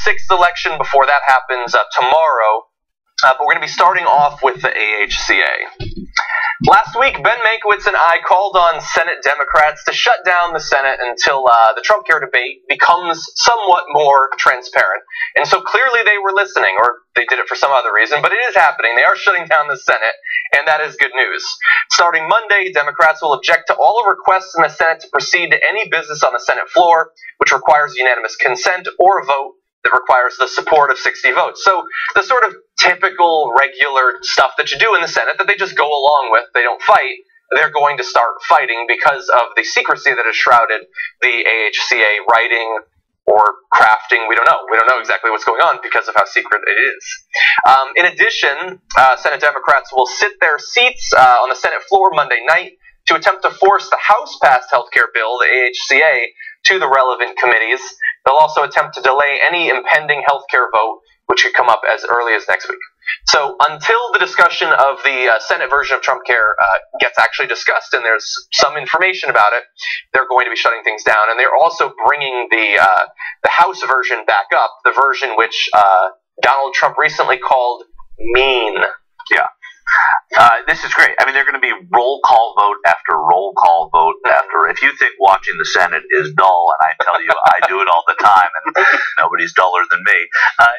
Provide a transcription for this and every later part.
6th election before that happens tomorrow. But we're going to be starting off with the AHCA. Last week, Ben Mankiewicz and I called on Senate Democrats to shut down the Senate until the Trump care debate becomes somewhat more transparent. And so clearly they were listening, or they did it for some other reason, but it is happening. They are shutting down the Senate, and that is good news. Starting Monday, Democrats will object to all requests in the Senate to proceed to any business on the Senate floor, which requires unanimous consent or a vote that requires the support of 60 votes. So the sort of typical, regular stuff that you do in the Senate that they just go along with, they don't fight, they're going to start fighting because of the secrecy that has shrouded the AHCA writing or crafting. We don't know. We don't know exactly what's going on because of how secret it is. In addition, Senate Democrats will sit their seats on the Senate floor Monday night to attempt to force the House-passed healthcare bill, the AHCA, to the relevant committees. They'll also attempt to delay any impending healthcare vote, which could come up as early as next week. So until the discussion of the Senate version of Trump Care gets actually discussed and there's some information about it, they're going to be shutting things down. And they're also bringing the House version back up, the version which Donald Trump recently called mean. Yeah. This is great. I mean, they're going to be roll call vote after roll call vote after. If you think watching the Senate is dull, and I tell you, I do it all the time, and nobody's duller than me.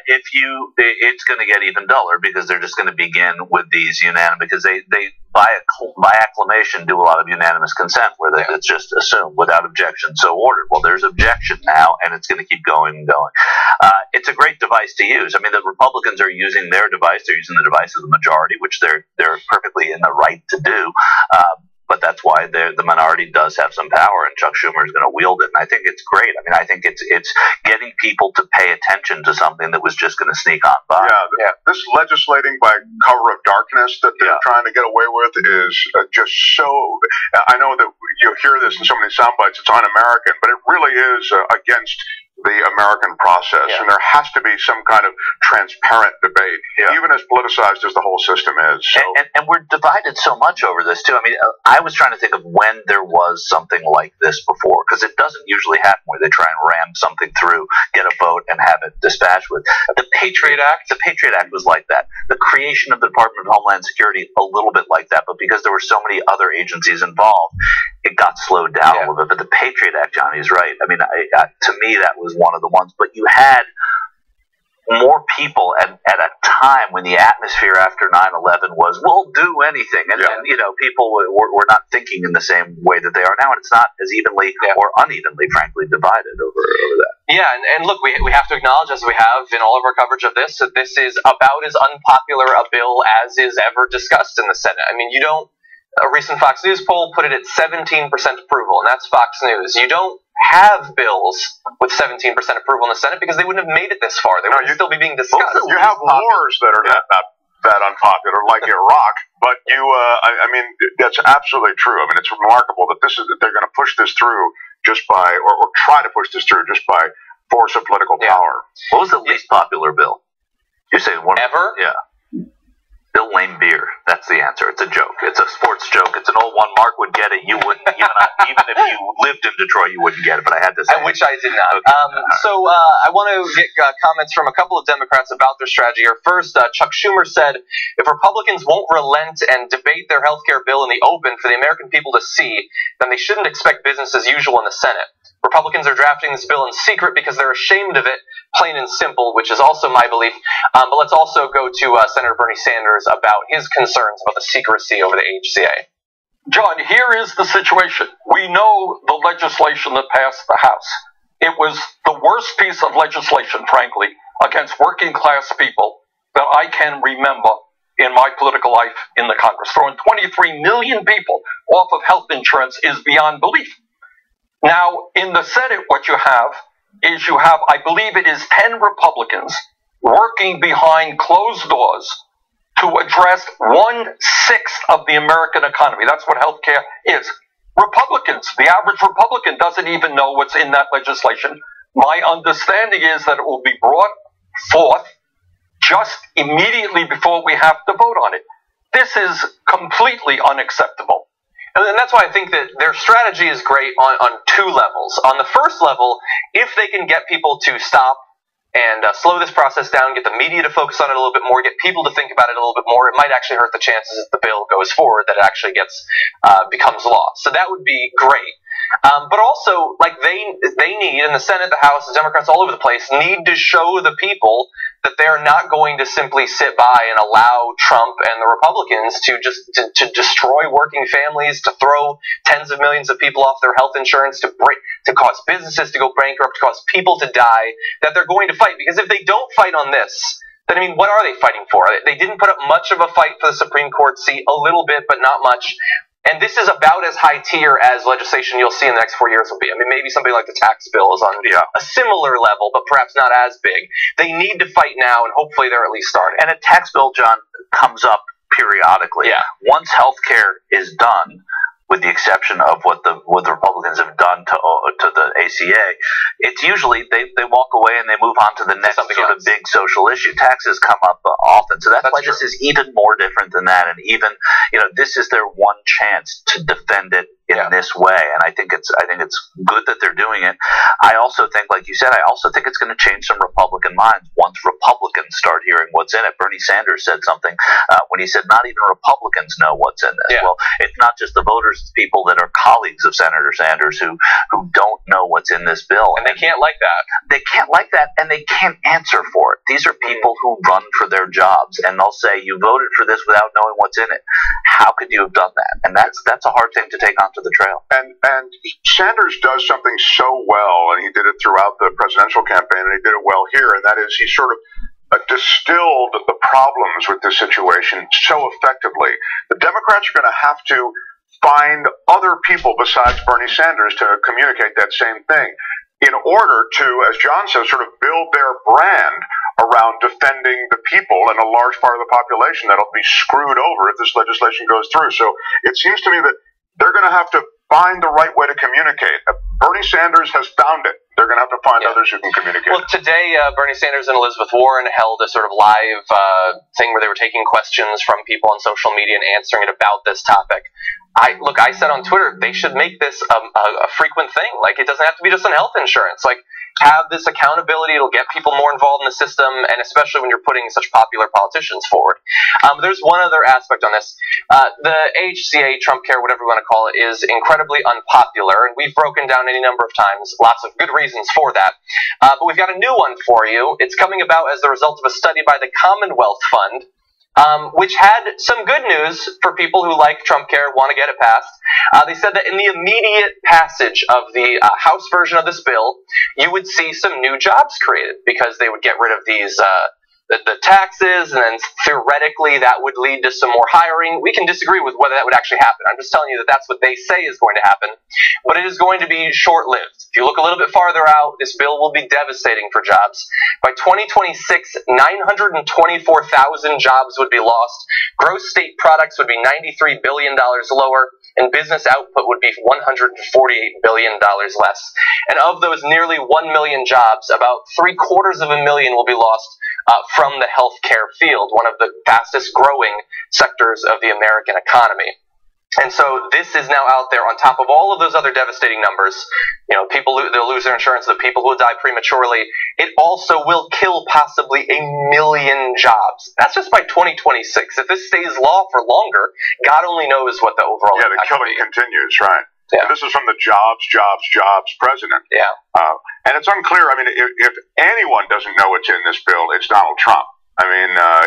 It's going to get even duller because they're just going to begin with these unanimous, because they by acclamation do a lot of unanimous consent where it's just assumed without objection, so ordered. Well, there's objection now, and it's going to keep going and going. It's a great device to use. I mean, the Republicans are using their device. They're using the device of the majority, which they're perfectly in the right to do. But that's why the minority does have some power, and Chuck Schumer is going to wield it. And I think it's great. I mean, I think it's getting people to pay attention to something that was just going to sneak on by. Yeah, this legislating by cover of darkness that they're trying to get away with is just so. I know that you hear this in so many sound bites. It's un-American, but it really is against the American process, and there has to be some kind of transparent debate, even as politicized as the whole system is. So. And we're divided so much over this, too. I mean, I was trying to think of when there was something like this before, because it doesn't usually happen where they try and ram something through, get a vote, and have it dispatched with. The Patriot Act was like that. The creation of the Department of Homeland Security, a little bit like that, but because there were so many other agencies involved, it got slowed down a little bit. But the Patriot Act, Johnny's right. I mean, to me, that was one of the ones. But you had more people at a time when the atmosphere after 9/11 was, we'll do anything. And people were not thinking in the same way that they are now. And it's not as evenly or unevenly, frankly, divided over that. Yeah, and look, we have to acknowledge, as we have in all of our coverage of this, that this is about as unpopular a bill as is ever discussed in the Senate. I mean, a recent Fox News poll put it at 17% approval, and that's Fox News. You don't have bills with 17% approval in the Senate because they wouldn't have made it this far. They would still be being discussed. You have wars that are not that unpopular, like Iraq, but I mean, that's absolutely true. I mean, it's remarkable that they're going to push this through just by, or try to push this through just by force of political power. What was the least popular bill? You say one ever? Yeah. Bill Lame Beer. That's the answer. It's a joke. It's a sports joke. It's an old one. Mark would get it. You wouldn't. Even if you lived in Detroit, you wouldn't get it. But I had to say I wish I did not. Okay. So I want to get comments from a couple of Democrats about their strategy here. First, Chuck Schumer said, if Republicans won't relent and debate their health care bill in the open for the American people to see, then they shouldn't expect business as usual in the Senate. Republicans are drafting this bill in secret because they're ashamed of it, plain and simple, which is also my belief. But let's also go to Senator Bernie Sanders about his concerns about the secrecy over the AHCA. John, here is the situation. We know the legislation that passed the House. It was the worst piece of legislation, frankly, against working class people that I can remember in my political life in the Congress. Throwing 23 million people off of health insurance is beyond belief. Now, in the Senate, what you have, I believe it is 10 Republicans working behind closed doors to address 1/6 of the American economy. That's what healthcare is. Republicans, the average Republican doesn't even know what's in that legislation. My understanding is that it will be brought forth just immediately before we have to vote on it. This is completely unacceptable. And that's why I think that their strategy is great on two levels. On the first level, if they can get people to stop and slow this process down, get the media to focus on it a little bit more, get people to think about it a little bit more. It might actually hurt the chances if the bill goes forward that it actually becomes law. So that would be great. But also, like they need, in the Senate, the House, the Democrats all over the place, need to show the people that they're not going to simply sit by and allow Trump and the Republicans to destroy working families, to throw tens of millions of people off their health insurance, to cause businesses to go bankrupt, to cause people to die, that they're going to fight. Because if they don't fight on this, then, I mean, what are they fighting for? They didn't put up much of a fight for the Supreme Court seat, a little bit, but not much. And this is about as high tier as legislation you'll see in the next 4 years will be. I mean, maybe something like the tax bill is on a similar level, but perhaps not as big. They need to fight now, and hopefully they're at least starting. And a tax bill, John, comes up periodically. Yeah. Once health care is done, with the exception of what the Republicans have done to the ACA, it's usually they walk away and they move on to the next sort of big social issue. Taxes come up often, so that's why this is even more different than that. And even this is their one chance to defend it in this way. And I think it's good that they're doing it. I also think, like you said, it's going to change some Republican minds once Republicans start hearing what's in it. Bernie Sanders said something when he said not even Republicans know what's in this. Yeah. Well, it's not just the voters, it's people that are colleagues of Senator Sanders who don't know what's in this bill. And they can't like that. They can't like that, and they can't answer for it. These are people who run for their jobs, and they'll say, you voted for this without knowing what's in it. How could you have done that? And that's a hard thing to take onto the trail. And Sanders does something so well, and he did it throughout the presidential campaign, and he did it well here, and that is he sort of distilled the problems with this situation so effectively. The Democrats are going to have to find other people besides Bernie Sanders to communicate that same thing in order to, as John says, sort of build their brand around defending the people and a large part of the population that'll be screwed over if this legislation goes through. So it seems to me that they're going to have to find the right way to communicate. Bernie Sanders has found it. They're going to have to find others who can communicate. Well, today, Bernie Sanders and Elizabeth Warren held a sort of live thing where they were taking questions from people on social media and answering it about this topic. I said on Twitter, they should make this a frequent thing. Like, it doesn't have to be just on health insurance. Like, have this accountability. It'll get people more involved in the system, and especially when you're putting such popular politicians forward. There's one other aspect on this. The AHCA, Trump Care, whatever you want to call it, is incredibly unpopular, and we've broken down any number of times. Lots of good reasons for that. But we've got a new one for you. It's coming about as the result of a study by the Commonwealth Fund, which had some good news for people who like Trump Care, want to get it passed. They said that in the immediate passage of the House version of this bill, you would see some new jobs created because they would get rid of these the taxes, and then theoretically that would lead to some more hiring. We can disagree with whether that would actually happen. I'm just telling you that that's what they say is going to happen, but it is going to be short-lived. If you look a little bit farther out, this bill will be devastating for jobs. By 2026, 924,000 jobs would be lost. Gross state products would be $93 billion lower, and business output would be $148 billion less. And of those nearly 1 million jobs, about 750,000 will be lost from the healthcare field, one of the fastest growing sectors of the American economy. And so this is now out there on top of all of those other devastating numbers. They'll lose their insurance, the people who will die prematurely. It also will kill possibly 1 million jobs. That's just by 2026. If this stays law for longer, God only knows what the overall the killing continues, right? Yeah. And this is from the jobs president. Yeah. And it's unclear. I mean, if anyone doesn't know what's in this bill, it's Donald Trump. I mean, I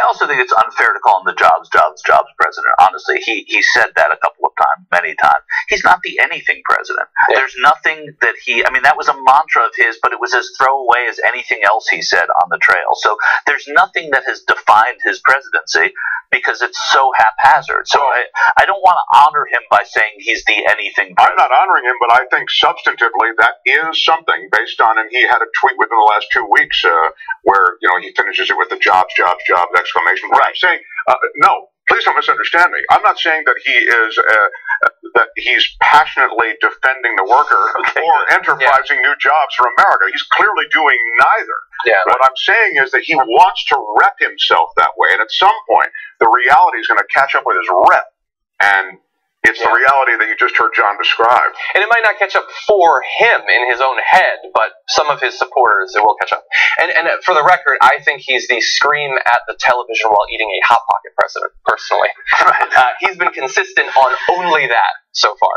also think it's unfair to call him the jobs president. Honestly, he said that a couple of times, many times. He's not the anything president. Yeah. There's nothing that that was a mantra of his, but it was as throwaway as anything else he said on the trail. So there's nothing that has defined his presidency because it's so haphazard. So I don't want to honor him by saying he's the anything president. I'm not honoring him, but I think substantively that is something based on, and he had a tweet within the last 2 weeks where, he finishes it with the jobs, exclamation point. Right. I'm saying, no, please don't misunderstand me. I'm not saying that he is, that he's passionately defending the worker or enterprising new jobs for America. He's clearly doing neither. Yeah, what I'm saying is that he wants to rep himself that way, and at some point, the reality is going to catch up with his rep, and It's the reality that you just heard John describe. And it might not catch up for him in his own head, but some of his supporters, it will catch up. And for the record, I think he's the scream at the television while eating a Hot Pocket president, personally. He's been consistent on only that so far.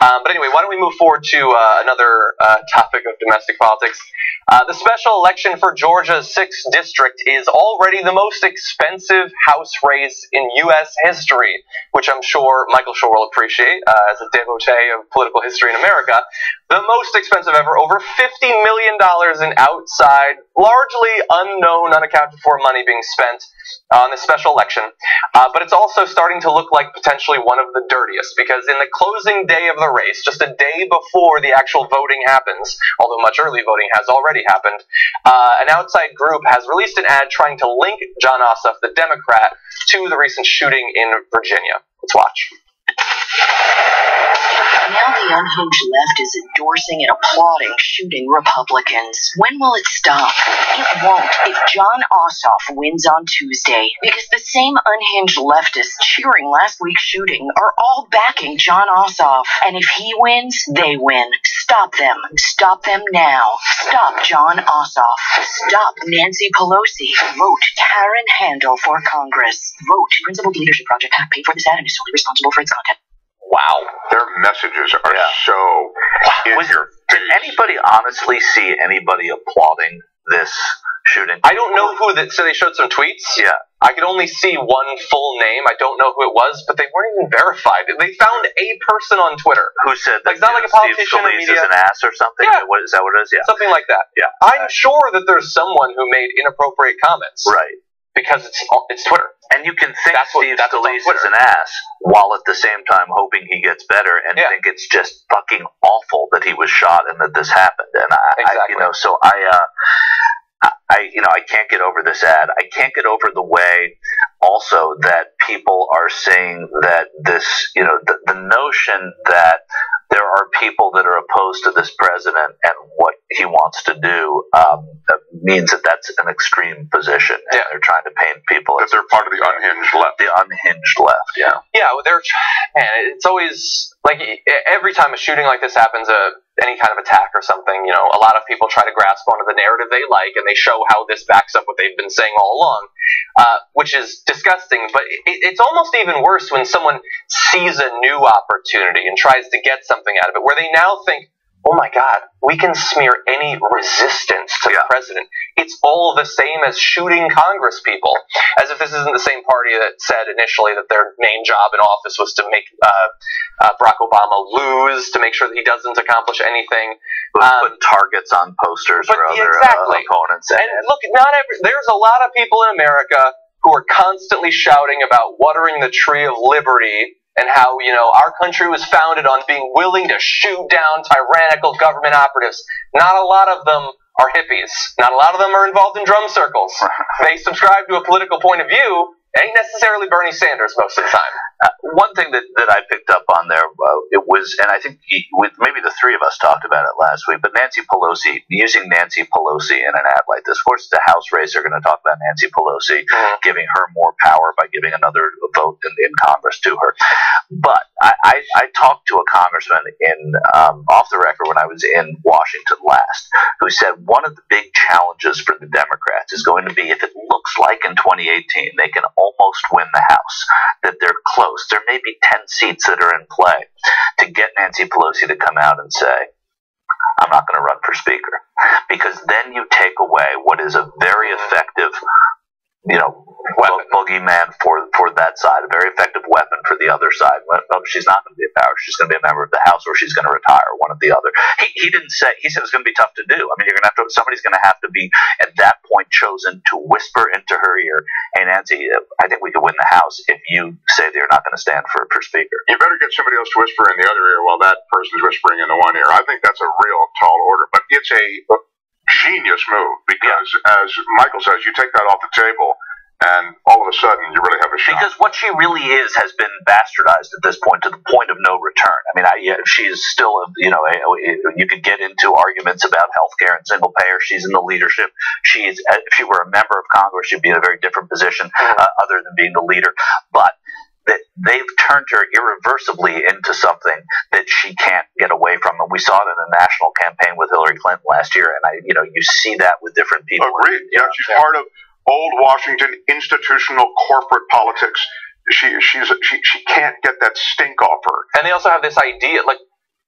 But anyway, why don't we move forward to another topic of domestic politics. The special election for Georgia's 6th district is already the most expensive House race in U.S. history, which I'm sure Michael Shore will appreciate as a devotee of political history in America. The most expensive ever, over $50 million in outside, largely unknown, unaccounted for money being spent on this special election. But it's also starting to look like potentially one of the dirtiest, because in the closing day of the race, just a day before the actual voting happens, although much early voting has already happened, an outside group has released an ad trying to link Jon Ossoff, the Democrat, to the recent shooting in Virginia. Let's watch. Now the unhinged left is endorsing and applauding shooting Republicans. When will it stop? It won't if Jon Ossoff wins on Tuesday, because the same unhinged leftists cheering last week's shooting are all backing Jon Ossoff. And if he wins, they win. Stop them. Stop them now. Stop Jon Ossoff. Stop Nancy Pelosi. Vote Karen Handel for Congress. Vote Principled Leadership Project PAC paid for this ad and is solely responsible for its content. Wow. Their messages are so in your face. Did anybody honestly see anybody applauding this shooting? I don't know who that. So they showed some tweets. Yeah. I could only see one full name. I don't know who it was, but they weren't even verified. They found a person on Twitter Who said that? Like, it's not like a Steve politician or Scalise media. is an ass or something? Yeah. Is that what it is? Yeah. something like that. Yeah. I'm sure that there's someone who made inappropriate comments, Right. Because it's Twitter. And you can think That's Steve what's on Scalise Twitter. is an ass, while at the same time hoping he gets better, and think it's just fucking awful that he was shot and that this happened. And I can't get over this ad. I can't get over the way also that people are saying that this, the notion that there are people that are opposed to this president and what he wants to do means that that's an extreme position. And they're trying to paint people That they're part of the unhinged left. The unhinged left, yeah. Yeah, it's always, like, every time a shooting like this happens, any kind of attack or something, a lot of people try to grasp onto the narrative they like, and they show how this backs up what they've been saying all along, which is disgusting. But it's almost even worse when someone sees a new opportunity and tries to get something out of it, where they now think, oh my God, we can smear any resistance to the president. It's all the same as shooting Congress people. As if this isn't the same party that said initially that their main job in office was to make Barack Obama lose, to make sure that he doesn't accomplish anything. Put targets on posters for other opponents. And look, there's a lot of people in America who are constantly shouting about watering the tree of liberty and how, our country was founded on being willing to shoot down tyrannical government operatives. Not a lot of them are hippies. Not a lot of them are involved in drum circles. They subscribe to a political point of view. Ain't necessarily Bernie Sanders most of the time. One thing that I picked up on there, it was, and I think maybe the three of us talked about it last week, but Nancy Pelosi, using Nancy Pelosi in an ad like this. Of course, the House race are going to talk about Nancy Pelosi, giving her more power by giving another vote in Congress to her. But I talked to a congressman off the record when I was in Washington last, who said one of the big challenges for the Democrats is going to be, if it looks like in 2018 they can almost win the House, that they're close. There may be 10 seats that are in play, to get Nancy Pelosi to come out and say, I'm not going to run for speaker. Because then you take away what is a very effective, boogeyman for that side, a very effective weapon for the other side. Well, she's not going to be a power. She's going to be a member of the House, or she's going to retire, one or the other. He didn't say. He said it's going to be tough to do. I mean, somebody's going to have to be at that point chosen to whisper into her ear, "Hey, Nancy, I think we could win the House if you say that you're not going to stand for speaker." You better get somebody else to whisper in the other ear while that person's whispering in the one ear. I think that's a real tall order, but it's a genius move, because, as Michael says, you take that off the table, and all of a sudden, you really have a shot. Because what she really is has been bastardized at this point, to the point of no return. I mean, she's still, you could get into arguments about healthcare and single payer. She's in the leadership. If she were a member of Congress, she'd be in a very different position, other than being the leader. But that they've turned her irreversibly into something that she can't get away from. And we saw it in the national campaign with Hillary Clinton last year. And you see that with different people. Agreed. Yeah, she's part of old Washington institutional corporate politics. She can't get that stink off her. And they also have this idea, like,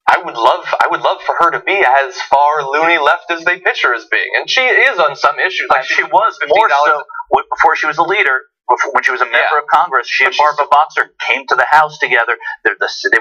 I would love for her to be as far loony left as they pitch her as being, and she is on some issues. Like she was more so before she was a leader. When she was a member of Congress, she and Barbara Boxer came to the House together. They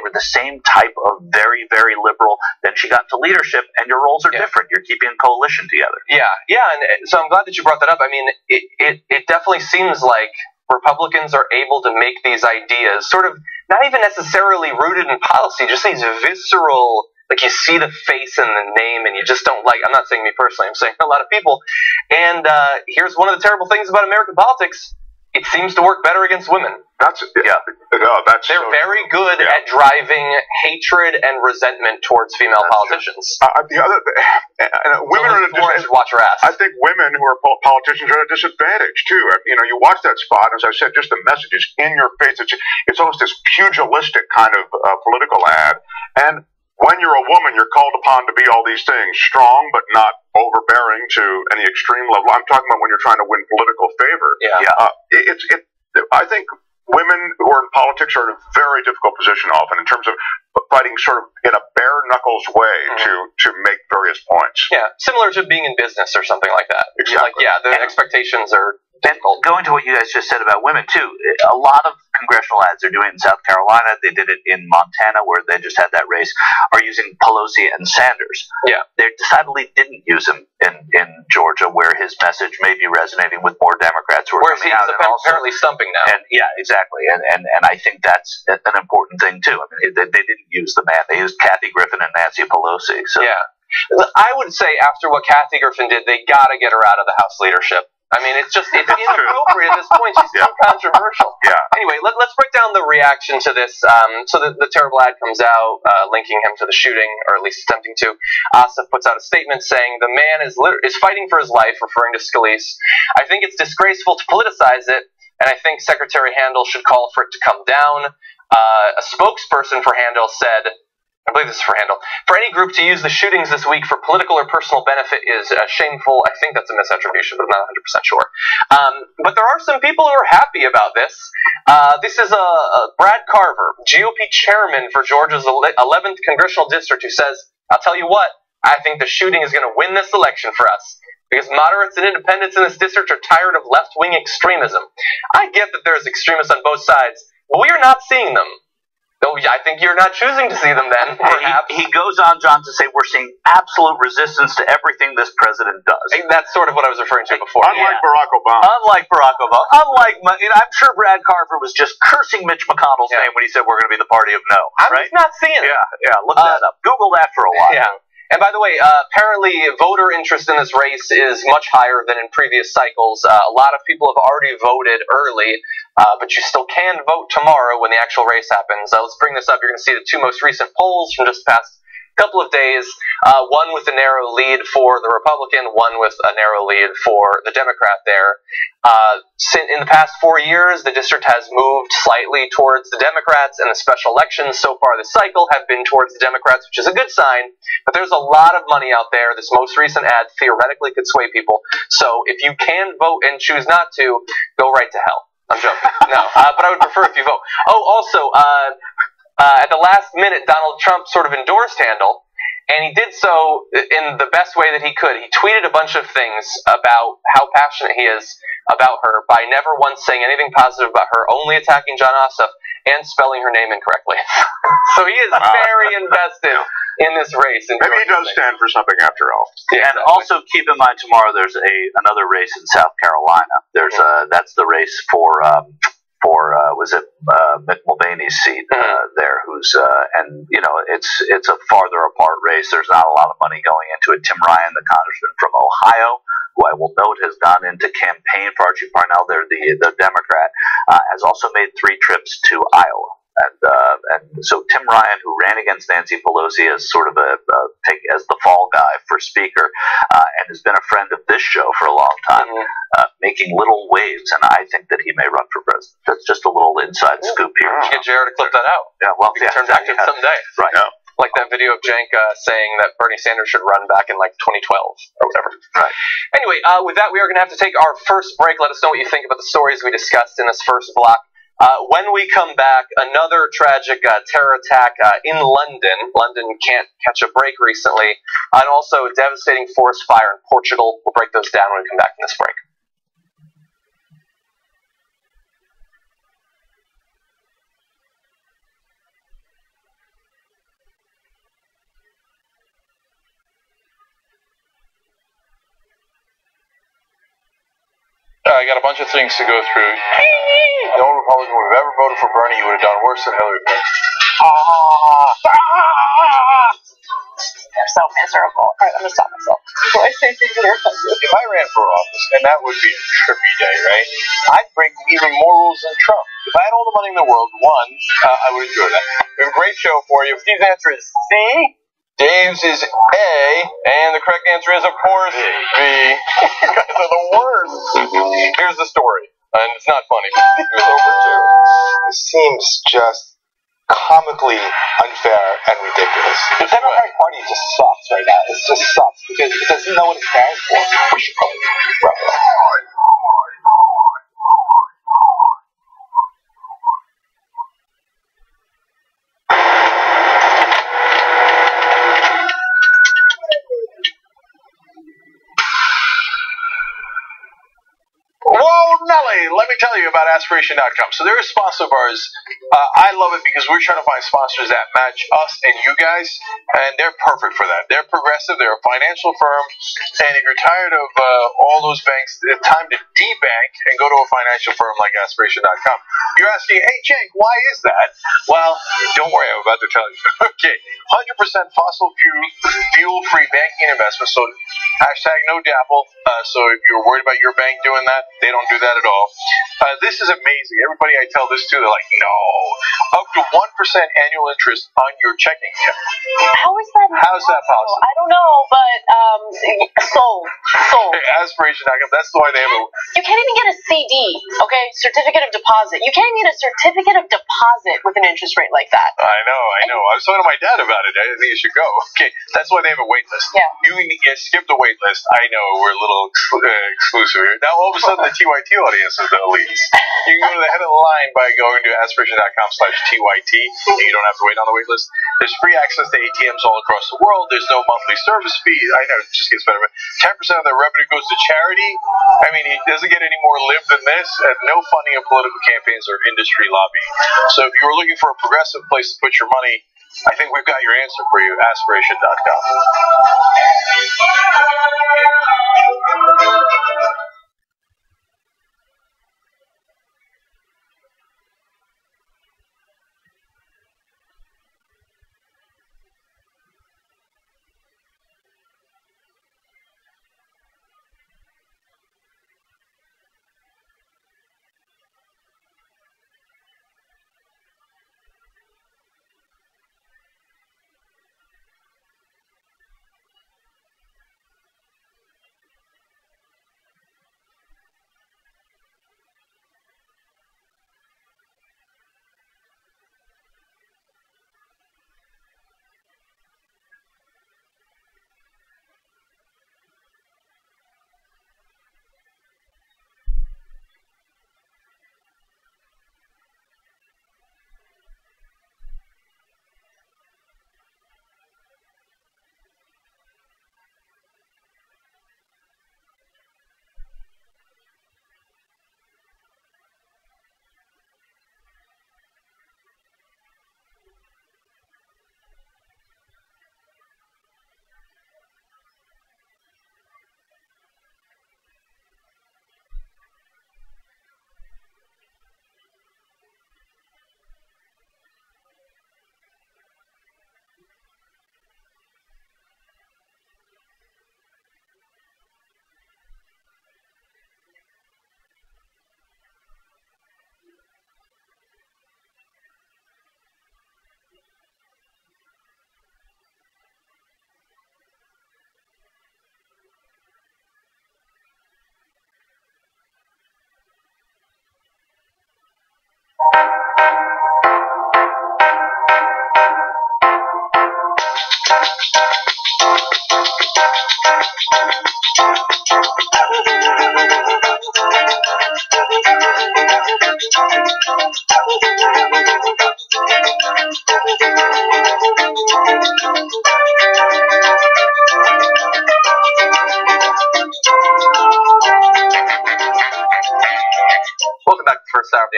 were the same type of very, very liberal. Then she got into leadership, and your roles are different. You're keeping a coalition together. Yeah, and so I'm glad that you brought that up. I mean, it definitely seems like Republicans are able to make these ideas sort of not even necessarily rooted in policy, just these visceral, like you see the face and the name and you just don't like, I'm not saying me personally, I'm saying a lot of people. And here's one of the terrible things about American politics. It seems to work better against women. They're very good at driving hatred and resentment towards female politicians. Women are at a disadvantage. Watch your ass. I think women who are politicians are at a disadvantage too. You watch that spot, as I said, just the message is in your face. It's almost this pugilistic kind of political ad. And when you're a woman, you're called upon to be all these things, strong but not overbearing to any extreme level. I'm talking about when you're trying to win political favor. I think women who are in politics are in a very difficult position often in terms of fighting sort of in a bare knuckles way to make various points. Yeah, similar to being in business or something like that. Exactly. The expectations are difficult. Going to what you guys just said about women too, a lot of congressional ads are doing it in South Carolina. They did it in Montana, where they just had that race. Are using Pelosi and Sanders. Yeah, they decidedly didn't use him in Georgia, where his message may be resonating with more Democrats who are coming out. Whereas he's apparently stumping now. And exactly. And I think that's an important thing too. I mean, they didn't use the man. They used Kathy Griffin and Nancy Pelosi. So I would say after what Kathy Griffin did, they got to get her out of the House leadership. I mean, it's inappropriate at this point. She's so controversial. Yeah. Anyway, let's break down the reaction to this. So the terrible ad comes out, linking him to the shooting, or at least attempting to. Ossoff puts out a statement saying the man is fighting for his life, referring to Scalise. I think it's disgraceful to politicize it, and I think Secretary Handel should call for it to come down. A spokesperson for Handel said, I believe this is for Handel, for any group to use the shootings this week for political or personal benefit is shameful. I think that's a misattribution, but I'm not 100% sure. But there are some people who are happy about this. This is Brad Carver, GOP chairman for Georgia's 11th congressional district, who says, I'll tell you what, I think the shooting is going to win this election for us, because moderates and independents in this district are tired of left-wing extremism. I get that there's extremists on both sides, but we are not seeing them. Oh, yeah, I think you're not choosing to see them then, perhaps. He goes on, John, to say we're seeing absolute resistance to everything this president does. And that's sort of what I was referring to before. Unlike Barack Obama. I'm sure Brad Carver was just cursing Mitch McConnell's name when he said we're going to be the party of no. I'm just not seeing it. Yeah, look that up. Google that for a while. Yeah. And by the way, apparently voter interest in this race is much higher than in previous cycles. A lot of people have already voted early, but you still can vote tomorrow when the actual race happens. Let's bring this up. You're going to see the two most recent polls from just the past couple of days, one with a narrow lead for the Republican, one with a narrow lead for the Democrat there. In the past 4 years, the district has moved slightly towards the Democrats, and the special elections so far this cycle have been towards the Democrats, which is a good sign, but there's a lot of money out there. This most recent ad theoretically could sway people, so if you can vote and choose not to, go right to hell. I'm joking. No, but I would prefer if you vote. Oh, also, at the last minute, Donald Trump sort of endorsed Handel, and he did so in the best way that he could. He tweeted a bunch of things about how passionate he is about her by never once saying anything positive about her, only attacking John Ossoff and spelling her name incorrectly. So he is very invested in this race. Maybe he does stand for something after all. Yeah, and also keep in mind tomorrow there's another race in South Carolina. There's that's the race for Mick Mulvaney's seat there, who's and it's a farther apart race. There's not a lot of money going into it. Tim Ryan, the congressman from Ohio, who I will note has gone into campaign for Archie Parnell, the Democrat, has also made 3 trips to Iowa. And so Tim Ryan, who ran against Nancy Pelosi as sort of as the fall guy for Speaker, and has been a friend of this show for a long time, making little waves, and I think that he may run for president. That's just a little inside scoop here. You should get JR to clip that out. Yeah, well, we can turn back to it someday. Right. Yeah. Like that video of Cenk saying that Bernie Sanders should run back in like 2012 or whatever. Right. Anyway, with that, we are going to have to take our first break. Let us know what you think about the stories we discussed in this first block. When we come back, another tragic terror attack in London. London can't catch a break recently. And also a devastating forest fire in Portugal. We'll break those down when we come back from this break. I got a bunch of things to go through. No Republican would have ever voted for Bernie. You would have done worse than Hillary Clinton. They're so miserable. All right, I'm gonna stop myself before I say things that are offensive. If I ran for office, and that would be a trippy day, right? I'd break even more rules than Trump. If I had all the money in the world, I would enjoy that. We have a great show for you. Steve's answer is C. Dave's is A, and the correct answer is, of course, B. You guys are the worst. Here's the story, and it's not funny. It was over too. It seems just comically unfair and ridiculous. The Democratic Party just sucks right now. It just sucks because it doesn't know what it stands for. We should probably wrap it up. Whoa, Nelly, let me tell you about Aspiration.com. So they're a sponsor of ours. I love it because we're trying to find sponsors that match us and you guys, and they're perfect for that. They're progressive, they're a financial firm, and if you're tired of all those banks, it's time to debank and go to a financial firm like Aspiration.com. You're asking, hey, Cenk, why is that? Well, don't worry, I'm about to tell you. Okay, 100% fossil fuel-free banking and investments, so hashtag no dabble. So if you're worried about your bank doing that, they don't do that at all. This is amazing. Everybody I tell this to, they're like, no. Up to 1% annual interest on your checking account. How is that? How's that possible? I don't know, but sold. Aspiration.com. That's why they have a. You can't even get a CD, okay? Certificate of deposit. You can't even get a certificate of deposit with an interest rate like that. I know. I was talking to my dad about it. I think you should go. Okay, that's why they have a wait list. Yeah. You can skip the wait list. I know we're a little exclusive here. Now all of a sudden the TYT audience is the elites. You can go to the head of the line by going to aspiration.com/TYT. You don't have to wait on the wait list. There's free access to ATMs all across the world. There's no monthly service fee. I know it just gets better. 10% of their revenue goes to charity. I mean, it doesn't get any more live than this. And no funding of political campaigns or industry lobbying. So if you were looking for a progressive place to put your money, I think we've got your answer for you, aspiration.com.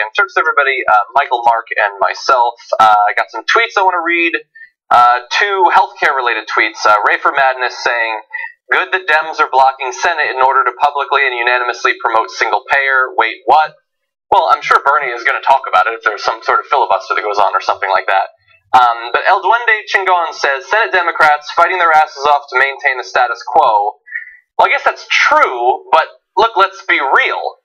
Young Turks, everybody. Michael, Mark, and myself. I got some tweets I want to read. Two healthcare-related tweets. Ray for Madness saying, good that Dems are blocking Senate in order to publicly and unanimously promote single-payer. Wait, what? Well, I'm sure Bernie is going to talk about it if there's some sort of filibuster that goes on or something like that. But El Duende Chingon says, Senate Democrats fighting their asses off to maintain the status quo. Well, I guess that's true, but look, let's be real.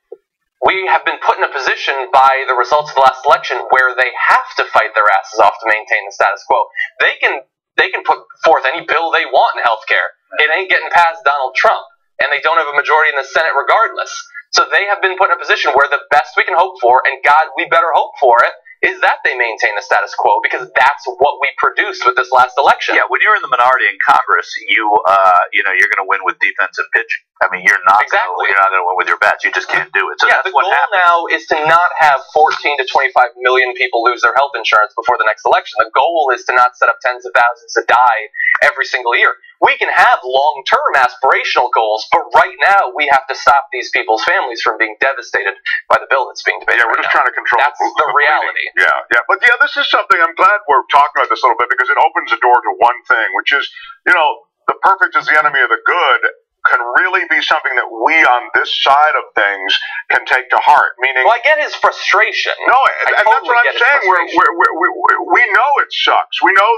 We have been put in a position by the results of the last election where they have to fight their asses off to maintain the status quo. They can put forth any bill they want in healthcare. It ain't getting past Donald Trump, and they don't have a majority in the Senate regardless. So they have been put in a position where the best we can hope for, and God, we better hope for it, is that they maintain the status quo, because that's what we produced with this last election. Yeah, when you're in the minority in Congress, you're going to win with defensive pitching. I mean, you're not going to win with your bats. You just can't do it. So yeah, that's the what goal happens. now is to not have 14 to 25 million people lose their health insurance before the next election. The goal is to not set up tens of thousands to die every single year. We can have long-term aspirational goals, but right now we have to stop these people's families from being devastated by the bill that's being debated. Yeah, we're just trying to control. That's the reality. Yeah. But yeah, this is something I'm glad we're talking about this a little bit, because it opens the door to one thing, which is, the perfect is the enemy of the good can really be something that we on this side of things can take to heart. Meaning, well, I get his frustration. No, and that's what I'm saying. We know it sucks. We know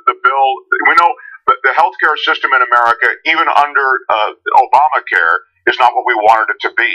the bill. We know the healthcare system in America, even under Obamacare, is not what we wanted it to be.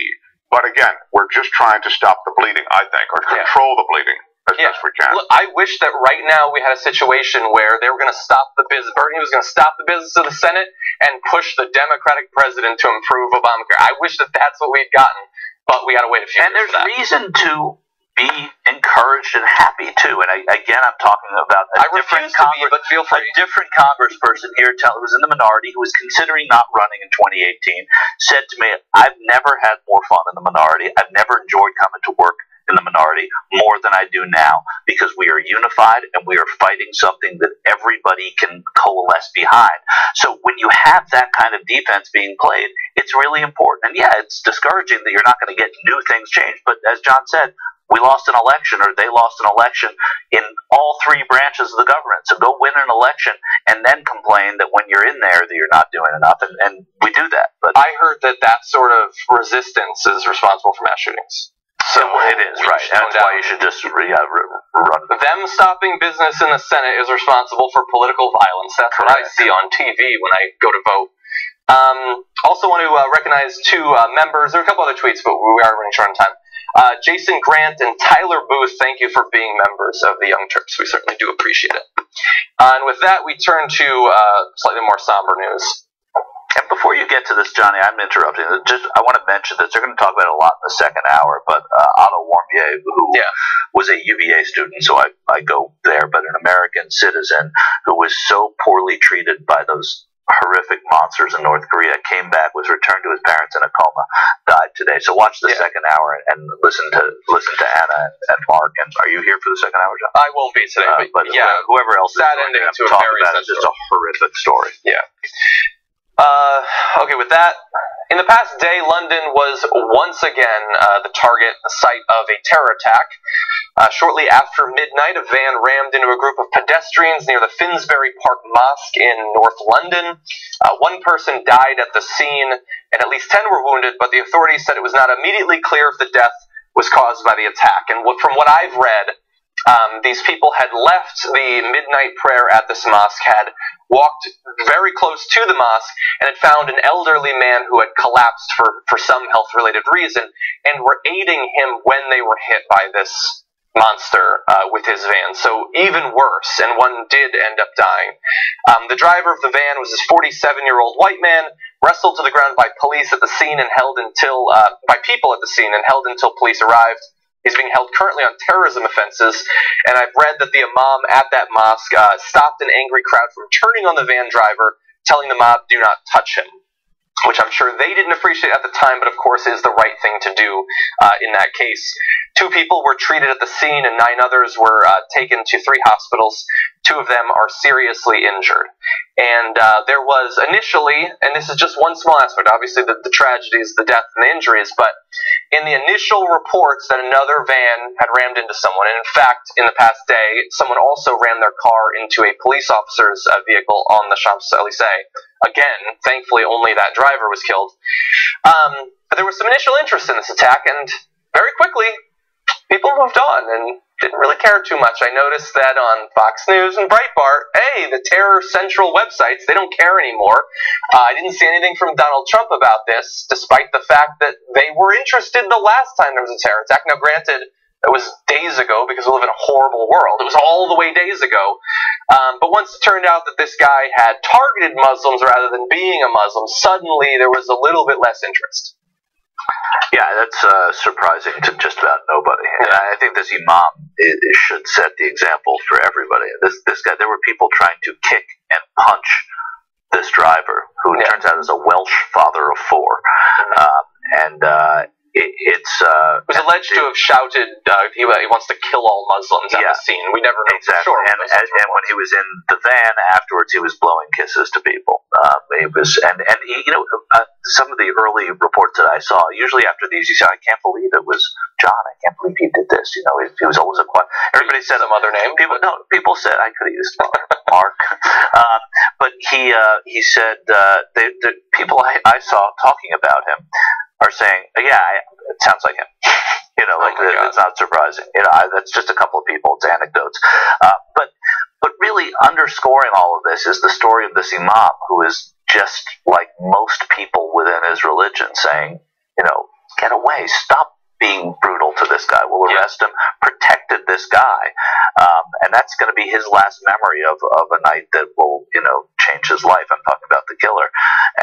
But again, we're just trying to stop the bleeding, I think, or control the bleeding as best we can. Look, I wish that right now we had a situation where they were going to stop the business. Bernie was going to stop the business of the Senate and push the Democratic president to improve Obamacare. I wish that that's what we'd gotten, but we got to wait a few years. And there's reason to be encouraged and happy too. And again, I'm talking about a different congressperson here who's in the minority, who was considering not running in 2018, said to me, I've never had more fun in the minority. I've never enjoyed coming to work in the minority more than I do now, because we are unified and we are fighting something that everybody can coalesce behind. So when you have that kind of defense being played, it's really important. And yeah, it's discouraging that you're not going to get new things changed. But as John said, we lost an election, or they lost an election in all three branches of the government. So go win an election and then complain that when you're in there that you're not doing enough. And we do that. But I heard that sort of resistance is responsible for mass shootings. So it is, right. That's why you should just run. Them stopping business in the Senate is responsible for political violence. That's what I see on TV when I go to vote. Also want to recognize two members. There are a couple other tweets, but we are running short on time. Jason Grant and Tyler Booth, thank you for being members of the Young Turks. We certainly do appreciate it. And with that, we turn to slightly more somber news. And before you get to this, Johnny, I'm interrupting. I want to mention this. They're going to talk about it a lot in the second hour, but Otto Warmbier, who was a UVA student, so I go there, but an American citizen who was so poorly treated by those horrific monsters in North Korea, came back, was returned to his parents in a coma, died today. So watch the second hour and listen to Anna and Mark. And are you here for the second hour, John? I won't be today, but whoever else sad ending to a very sad story. It's just a horrific story. Yeah. Okay, with that, in the past day, London was once again the site of a terror attack. Shortly after midnight, a van rammed into a group of pedestrians near the Finsbury Park Mosque in North London. One person died at the scene, and at least 10 were wounded, but the authorities said it was not immediately clear if the death was caused by the attack. And from what I've read, these people had left the midnight prayer at this mosque, had walked very close to the mosque, and had found an elderly man who had collapsed for some health-related reason, and were aiding him when they were hit by this monster with his van. So even worse, and one did end up dying. The driver of the van was this 47-year-old white man, wrestled to the ground by police at the scene and held until by people at the scene and held until police arrived. He's being held currently on terrorism offenses, and I've read that the imam at that mosque stopped an angry crowd from turning on the van driver, telling the mob, do not touch him, which I'm sure they didn't appreciate at the time, but of course is the right thing to do in that case. 2 people were treated at the scene, and 9 others were taken to 3 hospitals. 2 of them are seriously injured. And there was initially, and this is just one small aspect, obviously the tragedies, the death, and the injuries, but in the initial reports that another van had rammed into someone, and in fact, in the past day, someone also rammed their car into a police officer's vehicle on the Champs-Élysées. Again, thankfully, only that driver was killed. But there was some initial interest in this attack, and very quickly, people moved on and didn't really care too much. I noticed that on Fox News and Breitbart, hey, the Terror Central websites, they don't care anymore. I didn't see anything from Donald Trump about this, despite the fact that they were interested the last time there was a terror attack. Now, granted, it was days ago because we live in a horrible world. It was all the way days ago. But once it turned out that this guy had targeted Muslims rather than being a Muslim, suddenly there was a little bit less interest. Yeah, that's surprising to just about nobody. And I think this imam should set the example for everybody. This guy, there were people trying to kick and punch this driver, who turns out is a Welsh father of 4. It was alleged to have shouted he wants to kill all Muslims at the scene. We never know exactly. for sure. And when he was in the van afterwards, he was blowing kisses to people. He was, and he, some of the early reports that I saw, usually after these, you say, I can't believe it was John. I can't believe he did this. He was always a quiet. Everybody said some other name. People said I could have used Mark. But he said the people I saw talking about him are saying, it sounds like him. It's not surprising. That's just a couple of people. It's anecdotes. But really underscoring all of this is the story of this imam, who is just like most people within his religion, saying, get away, stop being brutal to this guy. We'll arrest him, protected this guy. And that's going to be his last memory of a night that will, change his life. I'm talking about the killer.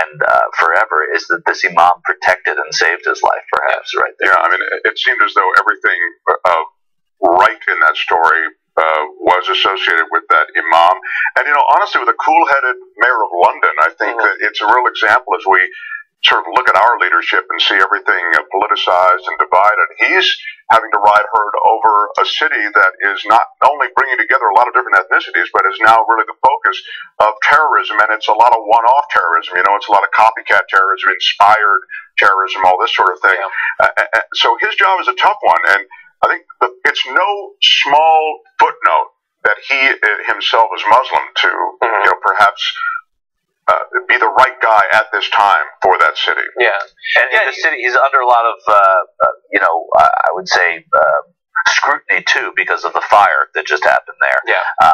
And forever, is that this imam protected and saved his life, perhaps, right there. Yeah, I mean, it seemed as though everything right in that story was associated with that imam. And, honestly, with a cool-headed mayor of London, I think that it's a real example as we sort of look at our leadership and see everything politicized and divided. He's having to ride herd over a city that is not only bringing together a lot of different ethnicities, but is now really the focus of terrorism. And it's a lot of one-off terrorism. It's a lot of copycat terrorism, inspired terrorism, all this sort of thing. So his job is a tough one. And I think it's no small footnote that he himself is Muslim to, perhaps be the right guy at this time for that city. Yeah. And in the city, he's under a lot of, I would say, scrutiny, too, because of the fire that just happened there. Yeah.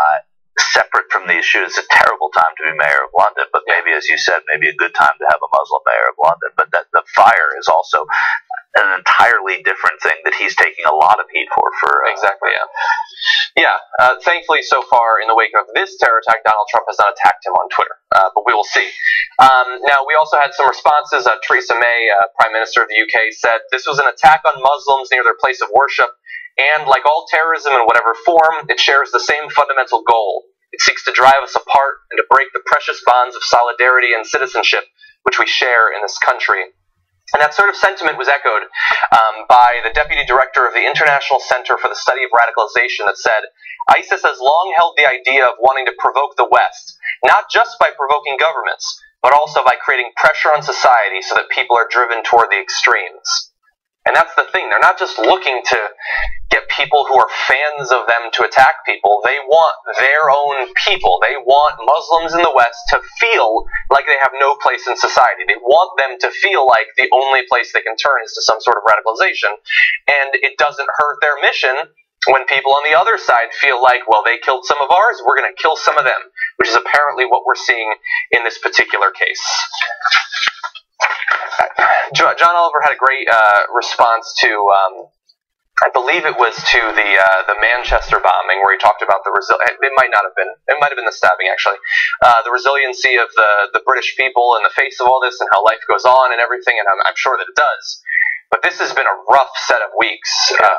Separate from the issue, it's a terrible time to be mayor of London, but maybe, as you said, maybe a good time to have a Muslim mayor of London. But that the fire is also an entirely different thing that he's taking a lot of heat for. Exactly, yeah. Thankfully, so far, in the wake of this terror attack, Donald Trump has not attacked him on Twitter, but we will see. Now, we also had some responses. Theresa May, Prime Minister of the UK, said this was an attack on Muslims near their place of worship, and like all terrorism in whatever form, it shares the same fundamental goal. It seeks to drive us apart and to break the precious bonds of solidarity and citizenship which we share in this country. And that sort of sentiment was echoed by the deputy director of the International Center for the Study of Radicalization that said, ISIS has long held the idea of wanting to provoke the West, not just by provoking governments, but also by creating pressure on society so that people are driven toward the extremes. And that's the thing. They're not just looking to get people who are fans of them to attack people. They want their own people. They want Muslims in the West to feel like they have no place in society. They want them to feel like the only place they can turn is to some sort of radicalization. And it doesn't hurt their mission when people on the other side feel like, well, they killed some of ours, we're going to kill some of them, which is apparently what we're seeing in this particular case. John Oliver had a great response to, I believe it was to the Manchester bombing, where he talked about the it might have been the stabbing actually, the resiliency of the British people in the face of all this, and how life goes on and everything, and I'm sure that it does. But this has been a rough set of weeks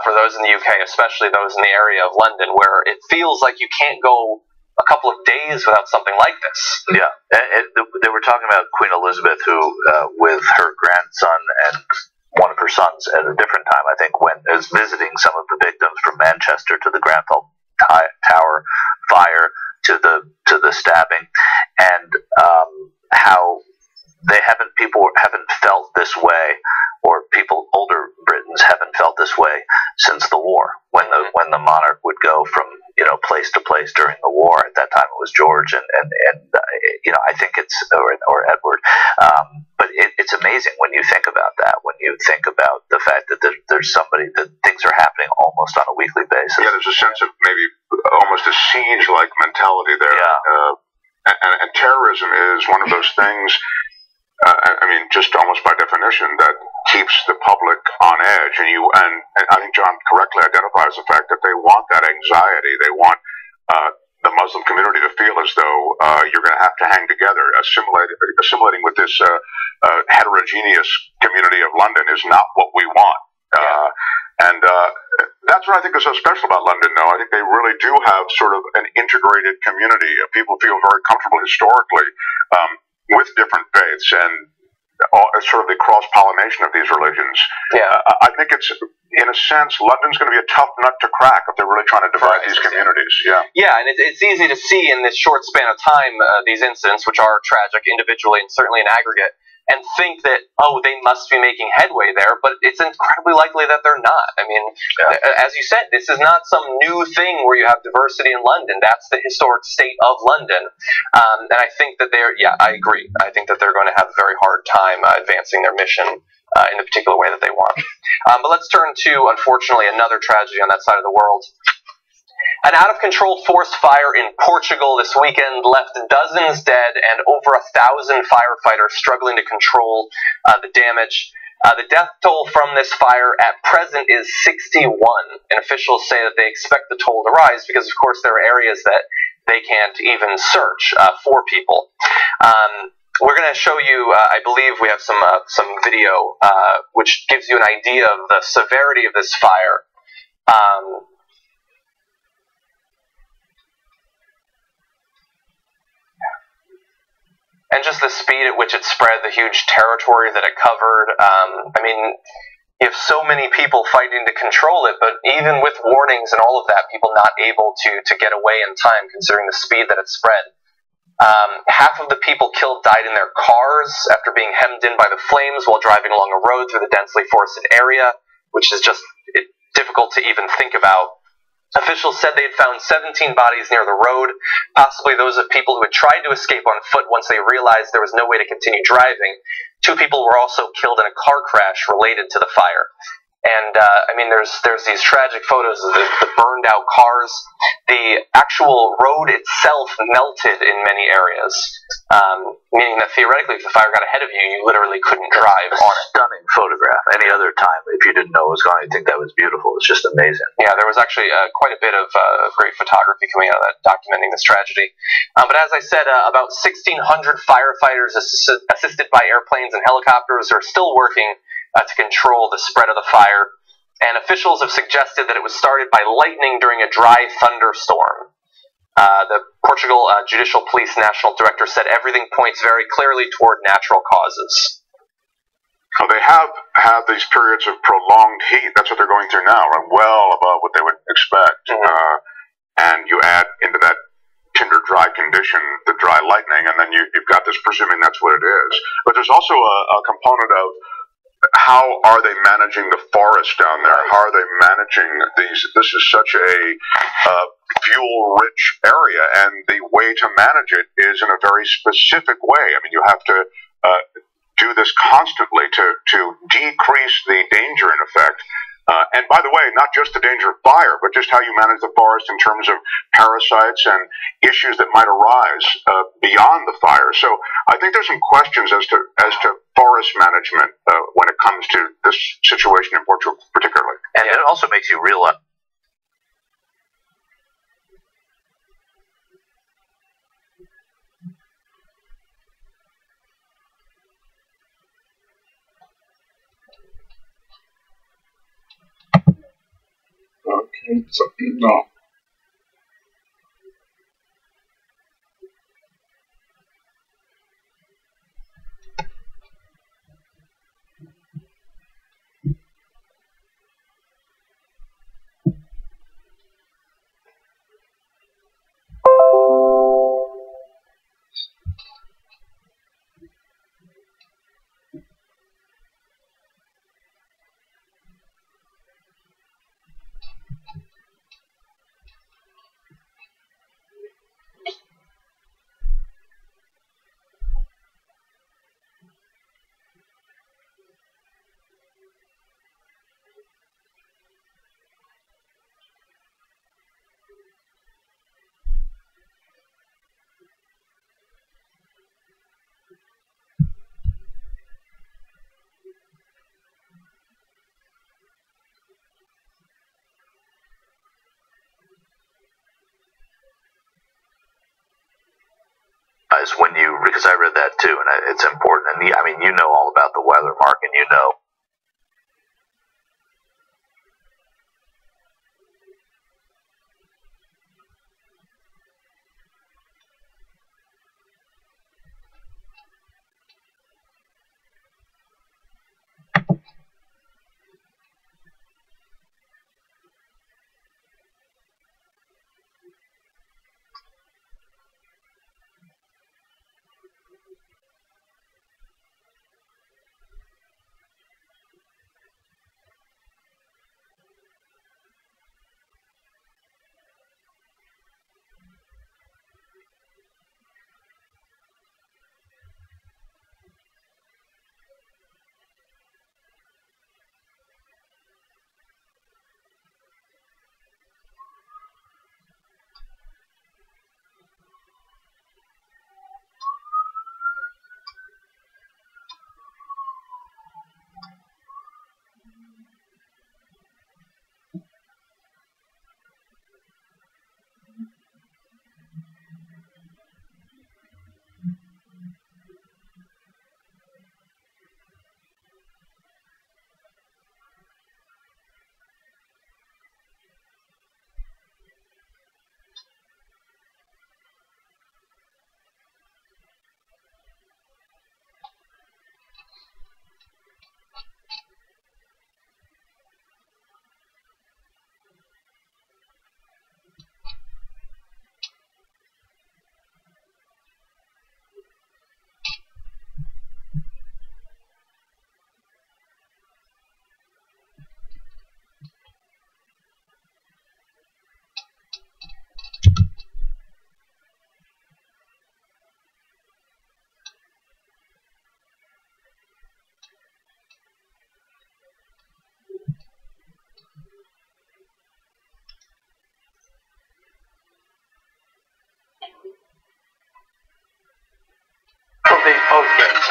for those in the UK, especially those in the area of London, where it feels like you can't go a couple of days without something like this. Yeah. They were talking about Queen Elizabeth, who, with her grandson and one of her sons at a different time. I think when is visiting some of the victims from Manchester to the Grenfell Tower fire to the stabbing, and how people haven't felt this way, or older Britons haven't felt this way since the war, when the monarch would go from place to place during the war. At that time it was George, and I think it's or Edward, but it's amazing when you think about that, when you think about the fact that there's somebody, that things are happening almost on a weekly basis. Yeah, there's a sense of maybe almost a siege-like mentality there. Yeah. And terrorism is one of those things, just almost by definition, that keeps the public on edge. And I think John correctly identifies the fact that they want that anxiety. They want the Muslim community to feel as though you're going to have to hang together. Assimilating with this heterogeneous community of London is not what we want. And that's what I think is so special about London, though. I think they really do have sort of an integrated community. People feel very comfortable historically with different faiths and sort of the cross-pollination of these religions. Yeah. I think it's, in a sense, London's going to be a tough nut to crack if they're really trying to divide these communities. Yeah, and it's easy to see in this short span of time these incidents, which are tragic individually and certainly in aggregate, and think that, they must be making headway there, but it's incredibly likely that they're not. I mean, as you said, this is not some new thing where you have diversity in London. That's the historic state of London. And I think that I agree. I think that they're going to have a very hard time advancing their mission in the particular way that they want. But let's turn to, unfortunately, another tragedy on that side of the world. An out-of-control forest fire in Portugal this weekend left dozens dead and over 1,000 firefighters struggling to control the damage. The death toll from this fire at present is 61, and officials say that they expect the toll to rise because, of course, there are areas that they can't even search for people. We're going to show you, I believe we have some video which gives you an idea of the severity of this fire. And just the speed at which it spread, the huge territory that it covered. You have so many people fighting to control it, but even with warnings and all of that, people not able to get away in time, considering the speed that it spread. Half of the people killed died in their cars after being hemmed in by the flames while driving along a road through the densely forested area, which is just difficult to even think about. Officials said they had found 17 bodies near the road, possibly those of people who had tried to escape on foot once they realized there was no way to continue driving. 2 people were also killed in a car crash related to the fire. And, there's these tragic photos of the burned out cars. The actual road itself melted in many areas, meaning that theoretically if the fire got ahead of you, you literally couldn't drive on it. Stunning photograph. Any other time, if you didn't know it was going, you'd think that was beautiful. It's just amazing. Yeah, there was actually quite a bit of great photography coming out of that, documenting this tragedy. But as I said, about 1,600 firefighters assisted by airplanes and helicopters are still working to control the spread of the fire. And officials have suggested that it was started by lightning during a dry thunderstorm. The Portugal Judicial Police National Director said everything points very clearly toward natural causes. They have had these periods of prolonged heat. That's what they're going through now, right? Well above what they would expect. And you add into that tinder dry condition the dry lightning, and then you've got this presuming that's what it is. But there's also a component of how are they managing the forest down there? How are they managing these? This is such a fuel-rich area, and the way to manage it is in a very specific way. I mean, you have to do this constantly to decrease the danger, in effect. And by the way, not just the danger of fire, but just how you manage the forest in terms of parasites and issues that might arise beyond the fire. So I think there's some questions as to forest management when it comes to this situation in Portugal, particularly. And it also makes you realize. Okay, so no. guys, because I read that too, and it's important. And I mean, you know all about the weather, Mark, and you know.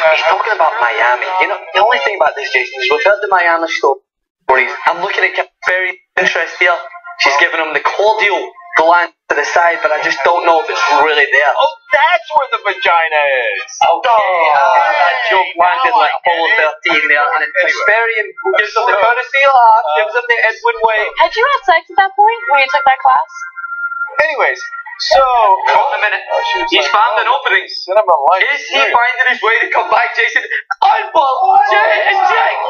He's talking about Miami. You know, the only thing about this, Jason, is we've heard the Miami stories. I'm looking at very interest here. She's giving him the cordial glance to the side, but I just don't know if it's really there. Oh, that's where the vagina is. Okay, that joke landed like Apollo 13 there, and Vesperian gives him the courtesy laugh, gives him the Edwin way. Had you had sex at that point when you took that class? Anyways, so Hold on a minute. He's found an opening. Is he finding his way to come back, Jason? Eyeball! Jay,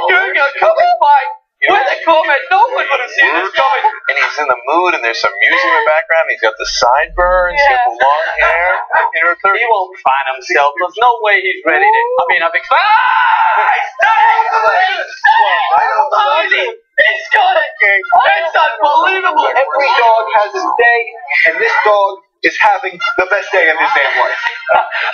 Junior coming back! With a comment, no one would have seen this coming. And he's in the mood, and there's some music in the background. He's got the sideburns, he's got the long hair. He won't fan himself. There's no way he's ready to. I mean, I've expected. It's got it! It's unbelievable! Every dog has his day, and this dog is having the best day of his damn life.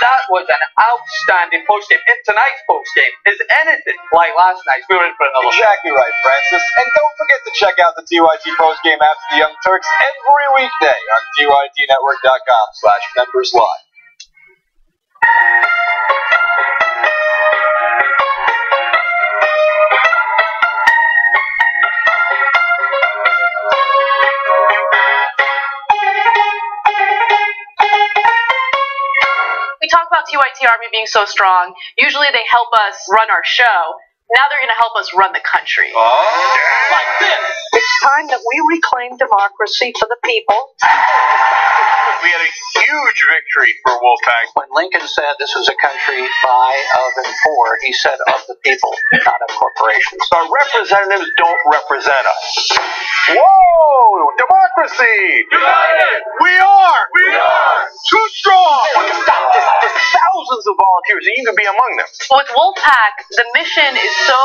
That was an outstanding post game. If tonight's post game is anything like last night's, we were in for another. Exactly right, Francis. And don't forget to check out the TYT post game after the Young Turks every weekday on TYTnetwork.com/memberslive. We talk about TYT Army being so strong. Usually they help us run our show. Now they're going to help us run the country. Like this. It's time that we reclaim democracy for the people. We had a huge victory for Wolfpack. When Lincoln said this was a country by, of, and for, he said of the people, not of corporations. Our representatives don't represent us. Whoa! Democracy! United! We are! Too strong! There's thousands of volunteers, and you can be among them. With Wolfpack, the mission is so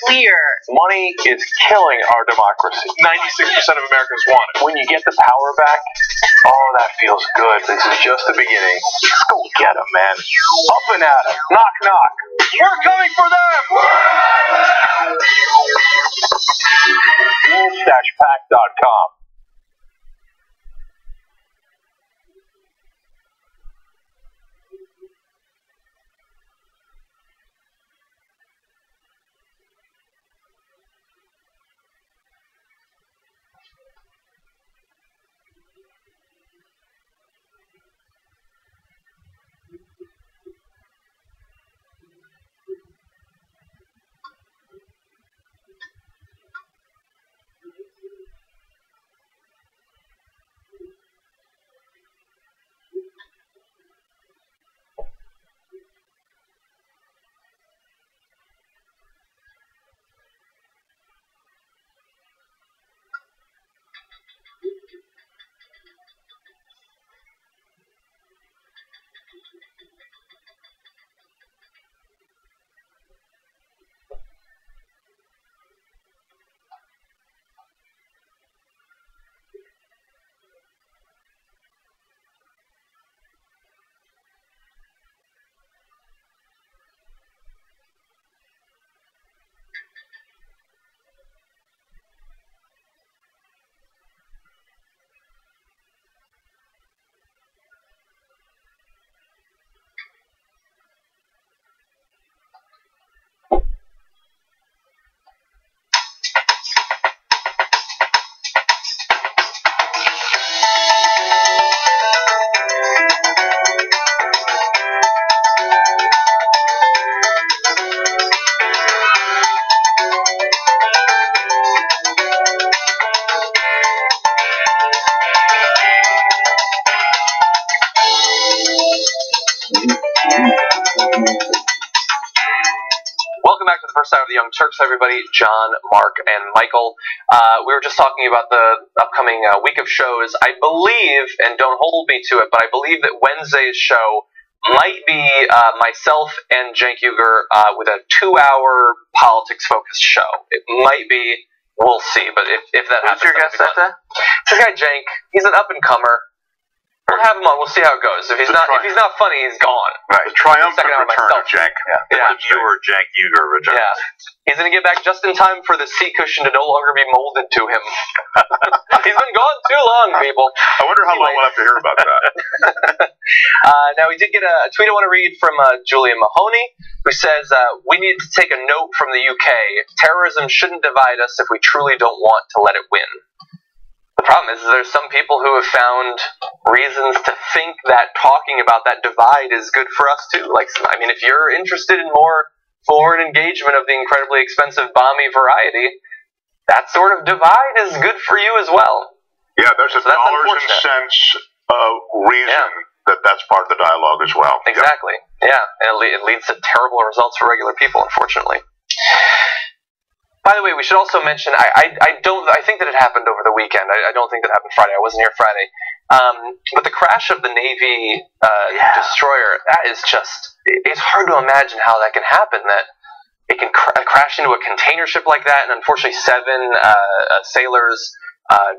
clear. Money is killing our democracy. 96% of Americans want it. When you get the power back, oh, that feels good. This is just the beginning. Go get them, man. Up and at 'em. Knock, knock. We're coming for them! Wolf-pack.com. Turks, everybody. John, Mark, and Michael. We were just talking about the upcoming week of shows. I believe, and don't hold me to it, but I believe that Wednesday's show might be myself and Cenk Uygur with a 2-hour politics-focused show. It might be. We'll see. But if that happens, who's your guest that day? It's the guy Cenk. He's an up-and-comer. We'll have him on. We'll see how it goes. If he's not funny, he's gone. Right. The triumphant return of Cenk. Yeah. Your Cenk Uygur return. Yeah. He's going to get back just in time for the seat cushion to no longer be molded to him. He's been gone too long, people. I wonder how long we'll have to hear about that. Now, we did get a tweet I want to read from Julia Mahoney, who says, we need to take a note from the UK. Terrorism shouldn't divide us if we truly don't want to let it win. The problem is there's some people who have found reasons to think that talking about that divide is good for us too. Like, I mean, if you're interested in more foreign engagement of the incredibly expensive bomby variety, that sort of divide is good for you as well. Yeah, there's a dollars and cents reason that that's part of the dialogue as well. Exactly. Yeah, and it leads to terrible results for regular people, unfortunately. By the way, we should also mention, I think that it happened over the weekend. I don't think that happened Friday. I wasn't here Friday. But the crash of the Navy destroyer, that is just, it's hard to imagine how that can happen, that it can crash into a container ship like that, and unfortunately 7 sailors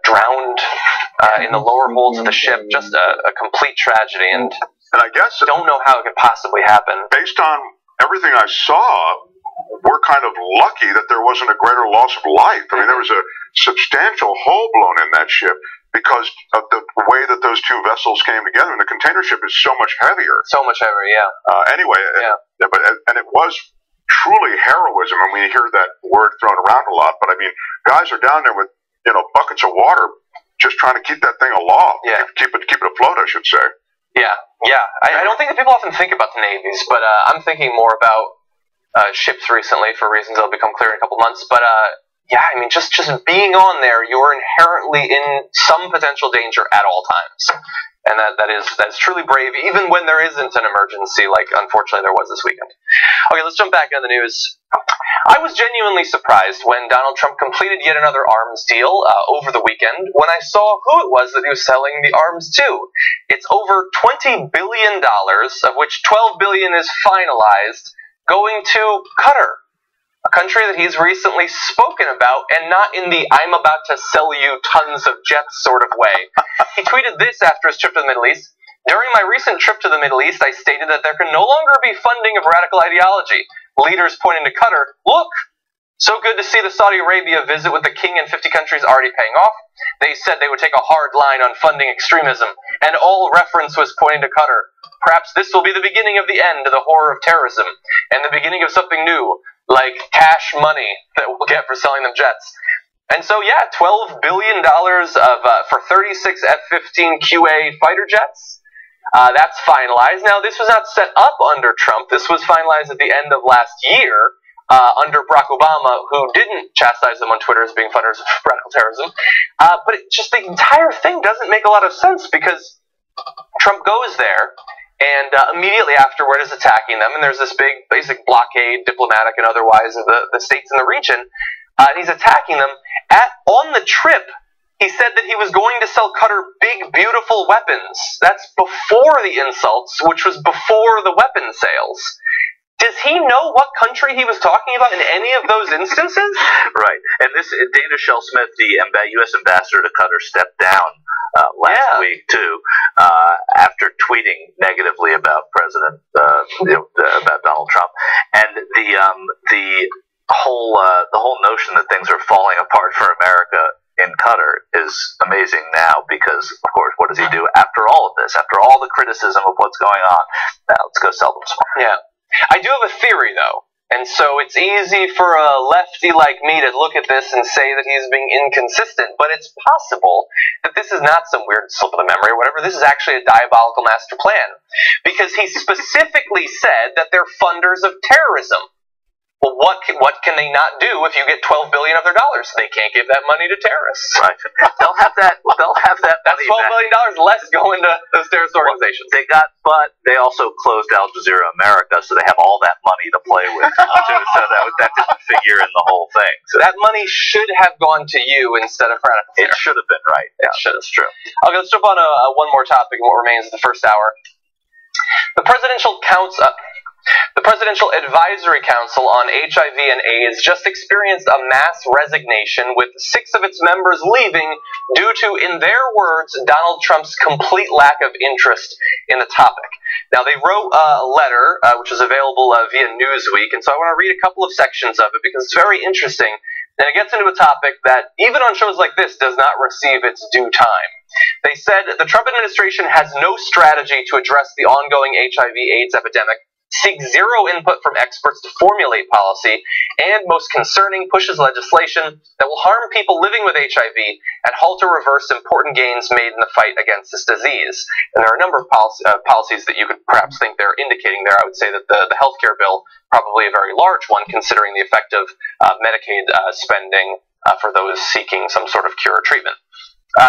drowned in the lower holds of the ship. Just a complete tragedy, and I guess don't know how it could possibly happen. Based on everything I saw, we're kind of lucky that there wasn't a greater loss of life. I mean, there was a substantial hole blown in that ship because of the way that those two vessels came together. And the container ship is so much heavier. So much heavier, yeah. Anyway, and it was truly heroism. And we hear that word thrown around a lot, but I mean, guys are down there with buckets of water, just trying to keep that thing aloft. Yeah, keep it afloat, I should say. Yeah. I don't think that people often think about the navies, but I'm thinking more about ships recently for reasons that'll become clear in a couple months. But I mean, just being on there, you're inherently in some potential danger at all times, and that's truly brave, even when there isn't an emergency, like unfortunately there was this weekend. Okay, let's jump back into the news. I was genuinely surprised when Donald Trump completed yet another arms deal over the weekend when I saw who it was that he was selling the arms to. It's over $20 billion, of which $12 billion is finalized, going to Qatar, a country that he's recently spoken about, and not in the I'm about to sell you tons of jets sort of way. He tweeted this after his trip to the Middle East. During my recent trip to the Middle East, I stated that there can no longer be funding of radical ideology. Leaders pointing to Qatar, look, so good to see the Saudi Arabia visit with the king and 50 countries already paying off. They said they would take a hard line on funding extremism, and all reference was pointing to Qatar. Perhaps this will be the beginning of the end of the horror of terrorism, and the beginning of something new, like cash money that we'll get for selling them jets. And so, yeah, $12 billion for 36 F-15 QA fighter jets. That's finalized. Now, this was not set up under Trump. This was finalized at the end of last year under Barack Obama, who didn't chastise them on Twitter as being funders of radical terrorism. But the entire thing doesn't make a lot of sense because Trump goes there and immediately afterward is attacking them, and there's this big basic blockade, diplomatic and otherwise, of the states in the region, and he's attacking them. On the trip, he said that he was going to sell Qatar big, beautiful weapons. That's before the insults, which was before the weapon sales. Does he know what country he was talking about in any of those instances? Right. And Dana Shell-Smith, the U.S. ambassador to Qatar, stepped down last week too, after tweeting negatively about about Donald Trump, and the whole notion that things are falling apart for America in Qatar is amazing now because, of course, what does he do after all of this? After all the criticism of what's going on, now let's go sell them some. Yeah. I do have a theory, though, and so it's easy for a lefty like me to look at this and say that he's being inconsistent, but it's possible that this is not some weird slip of the memory or whatever. This is actually a diabolical master plan, because he specifically said that they're funders of terrorism. Well, what can they not do if you get $12 billion of their dollars? They can't give that money to terrorists. Right. They'll have that. That's $12 billion less going to those terrorist organizations. But they also closed Al Jazeera America, so they have all that money to play with. So that didn't figure in the whole thing. So that money should have gone to you instead of Fred. It should have been right. Yeah, it should. It's true. Okay, let's jump on one more topic in what remains of the first hour. The Presidential Advisory Council on HIV and AIDS just experienced a mass resignation, with 6 of its members leaving due to, in their words, Donald Trump's complete lack of interest in the topic. Now, they wrote a letter, which is available via Newsweek, and so I want to read a couple of sections of it because it's very interesting, and it gets into a topic that, even on shows like this, does not receive its due time. They said the Trump administration has no strategy to address the ongoing HIV/AIDS epidemic, seeks zero input from experts to formulate policy, and, most concerning, pushes legislation that will harm people living with HIV and halt or reverse important gains made in the fight against this disease. And there are a number of policies that you could perhaps think they're indicating there. I would say that the healthcare bill, probably a very large one, considering the effect of Medicaid spending for those seeking some sort of cure or treatment.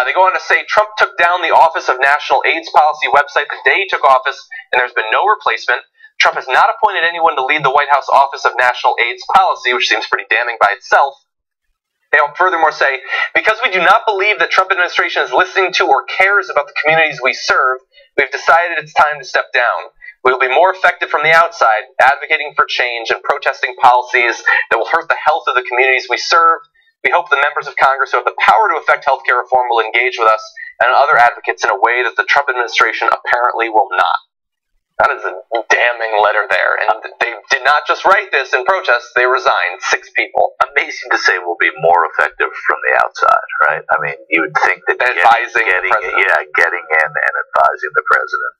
They go on to say Trump took down the Office of National AIDS Policy website the day he took office, and there's been no replacement. Trump has not appointed anyone to lead the White House Office of National AIDS Policy, which seems pretty damning by itself. They furthermore say, because we do not believe that Trump administration is listening to or cares about the communities we serve, we've decided it's time to step down. We will be more effective from the outside, advocating for change and protesting policies that will hurt the health of the communities we serve. We hope the members of Congress who have the power to effect healthcare reform will engage with us and other advocates in a way that the Trump administration apparently will not. That is a damning letter there. And they did not just write this in protest, they resigned 6 people. Amazing to say will be more effective from the outside, right? I mean, you would think that getting in and advising the president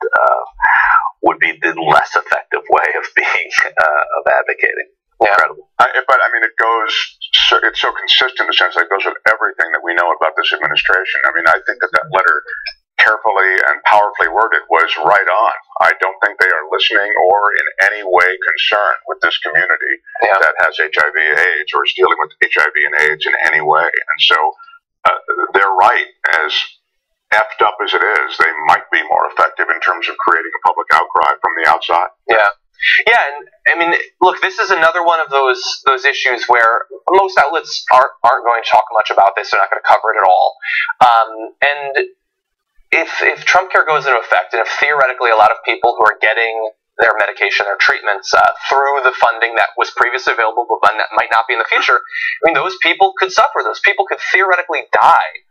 would be the less effective way of being, of advocating. Yeah. Incredible. But I mean, it's so consistent in the sense that it goes with everything that we know about this administration. I mean, I think that letter, carefully and powerfully worded, was right on. I don't think they are listening or in any way concerned with this community that has HIV/AIDS or is dealing with HIV and AIDS in any way. And so they're right. As effed up as it is, they might be more effective in terms of creating a public outcry from the outside. Yeah. Yeah, and I mean, look, this is another one of those issues where most outlets aren't going to talk much about this. They're not going to cover it at all. And if Trump Care goes into effect, and if theoretically a lot of people who are getting their medication, their treatments through the funding that was previously available but might not be in the future, I mean, those people could suffer. Those people could theoretically die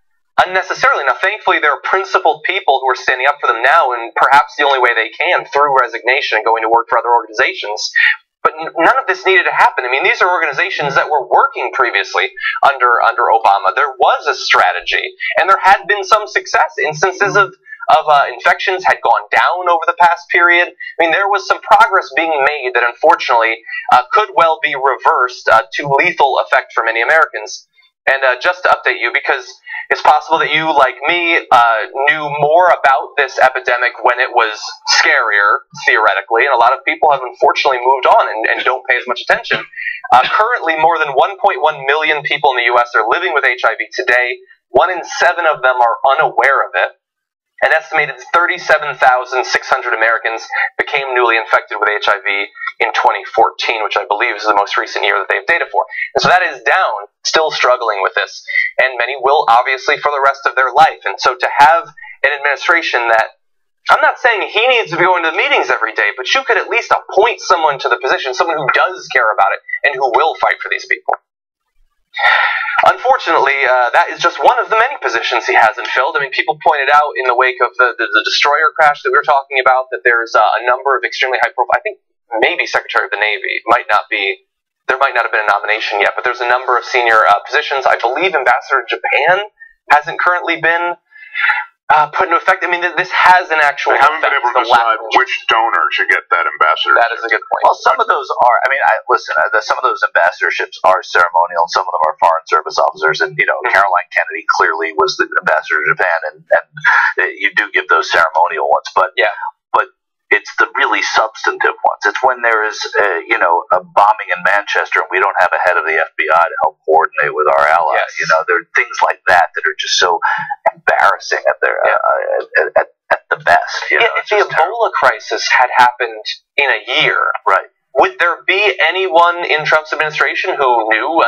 unnecessarily. Now, thankfully, there are principled people who are standing up for them now, and perhaps the only way they can, through resignation and going to work for other organizations. But none of this needed to happen. I mean, these are organizations that were working previously under Obama. There was a strategy, and there had been some success. Instances of infections had gone down over the past period. I mean, there was some progress being made that unfortunately could well be reversed to lethal effect for many Americans. And just to update you, because it's possible that you, like me, knew more about this epidemic when it was scarier, theoretically, and a lot of people have unfortunately moved on and don't pay as much attention. Currently, more than 1.1 million people in the U.S. are living with HIV today. 1 in 7 of them are unaware of it. An estimated 37,600 Americans became newly infected with HIV in 2014, which I believe is the most recent year that they have data for. And so that is down, still struggling with this. And many will, obviously, for the rest of their life. And so to have an administration that, I'm not saying he needs to be going to the meetings every day, but you could at least appoint someone to the position, someone who does care about it and who will fight for these people. Unfortunately, that is just one of the many positions he hasn't filled. I mean, people pointed out in the wake of the destroyer crash that we were talking about that there's a number of extremely high-profile, I think maybe Secretary of the Navy, there might not have been a nomination yet, but there's a number of senior positions. I believe Ambassador to Japan hasn't currently been put into effect. I mean, this has an actual They haven't been able to decide which donor should get that ambassador. That is a good point. Well, some of those are, I mean, some of those ambassadorships are ceremonial, and some of them are foreign service officers, and, Caroline Kennedy clearly was the ambassador to Japan, and you do give those ceremonial ones, but it's the really substantive ones. It's when there is, a bombing in Manchester and we don't have a head of the FBI to help coordinate with our allies. Yes. There are things like that that are just so embarrassing at their at the best. If the Ebola crisis had happened in a year, right? Would there be anyone in Trump's administration who knew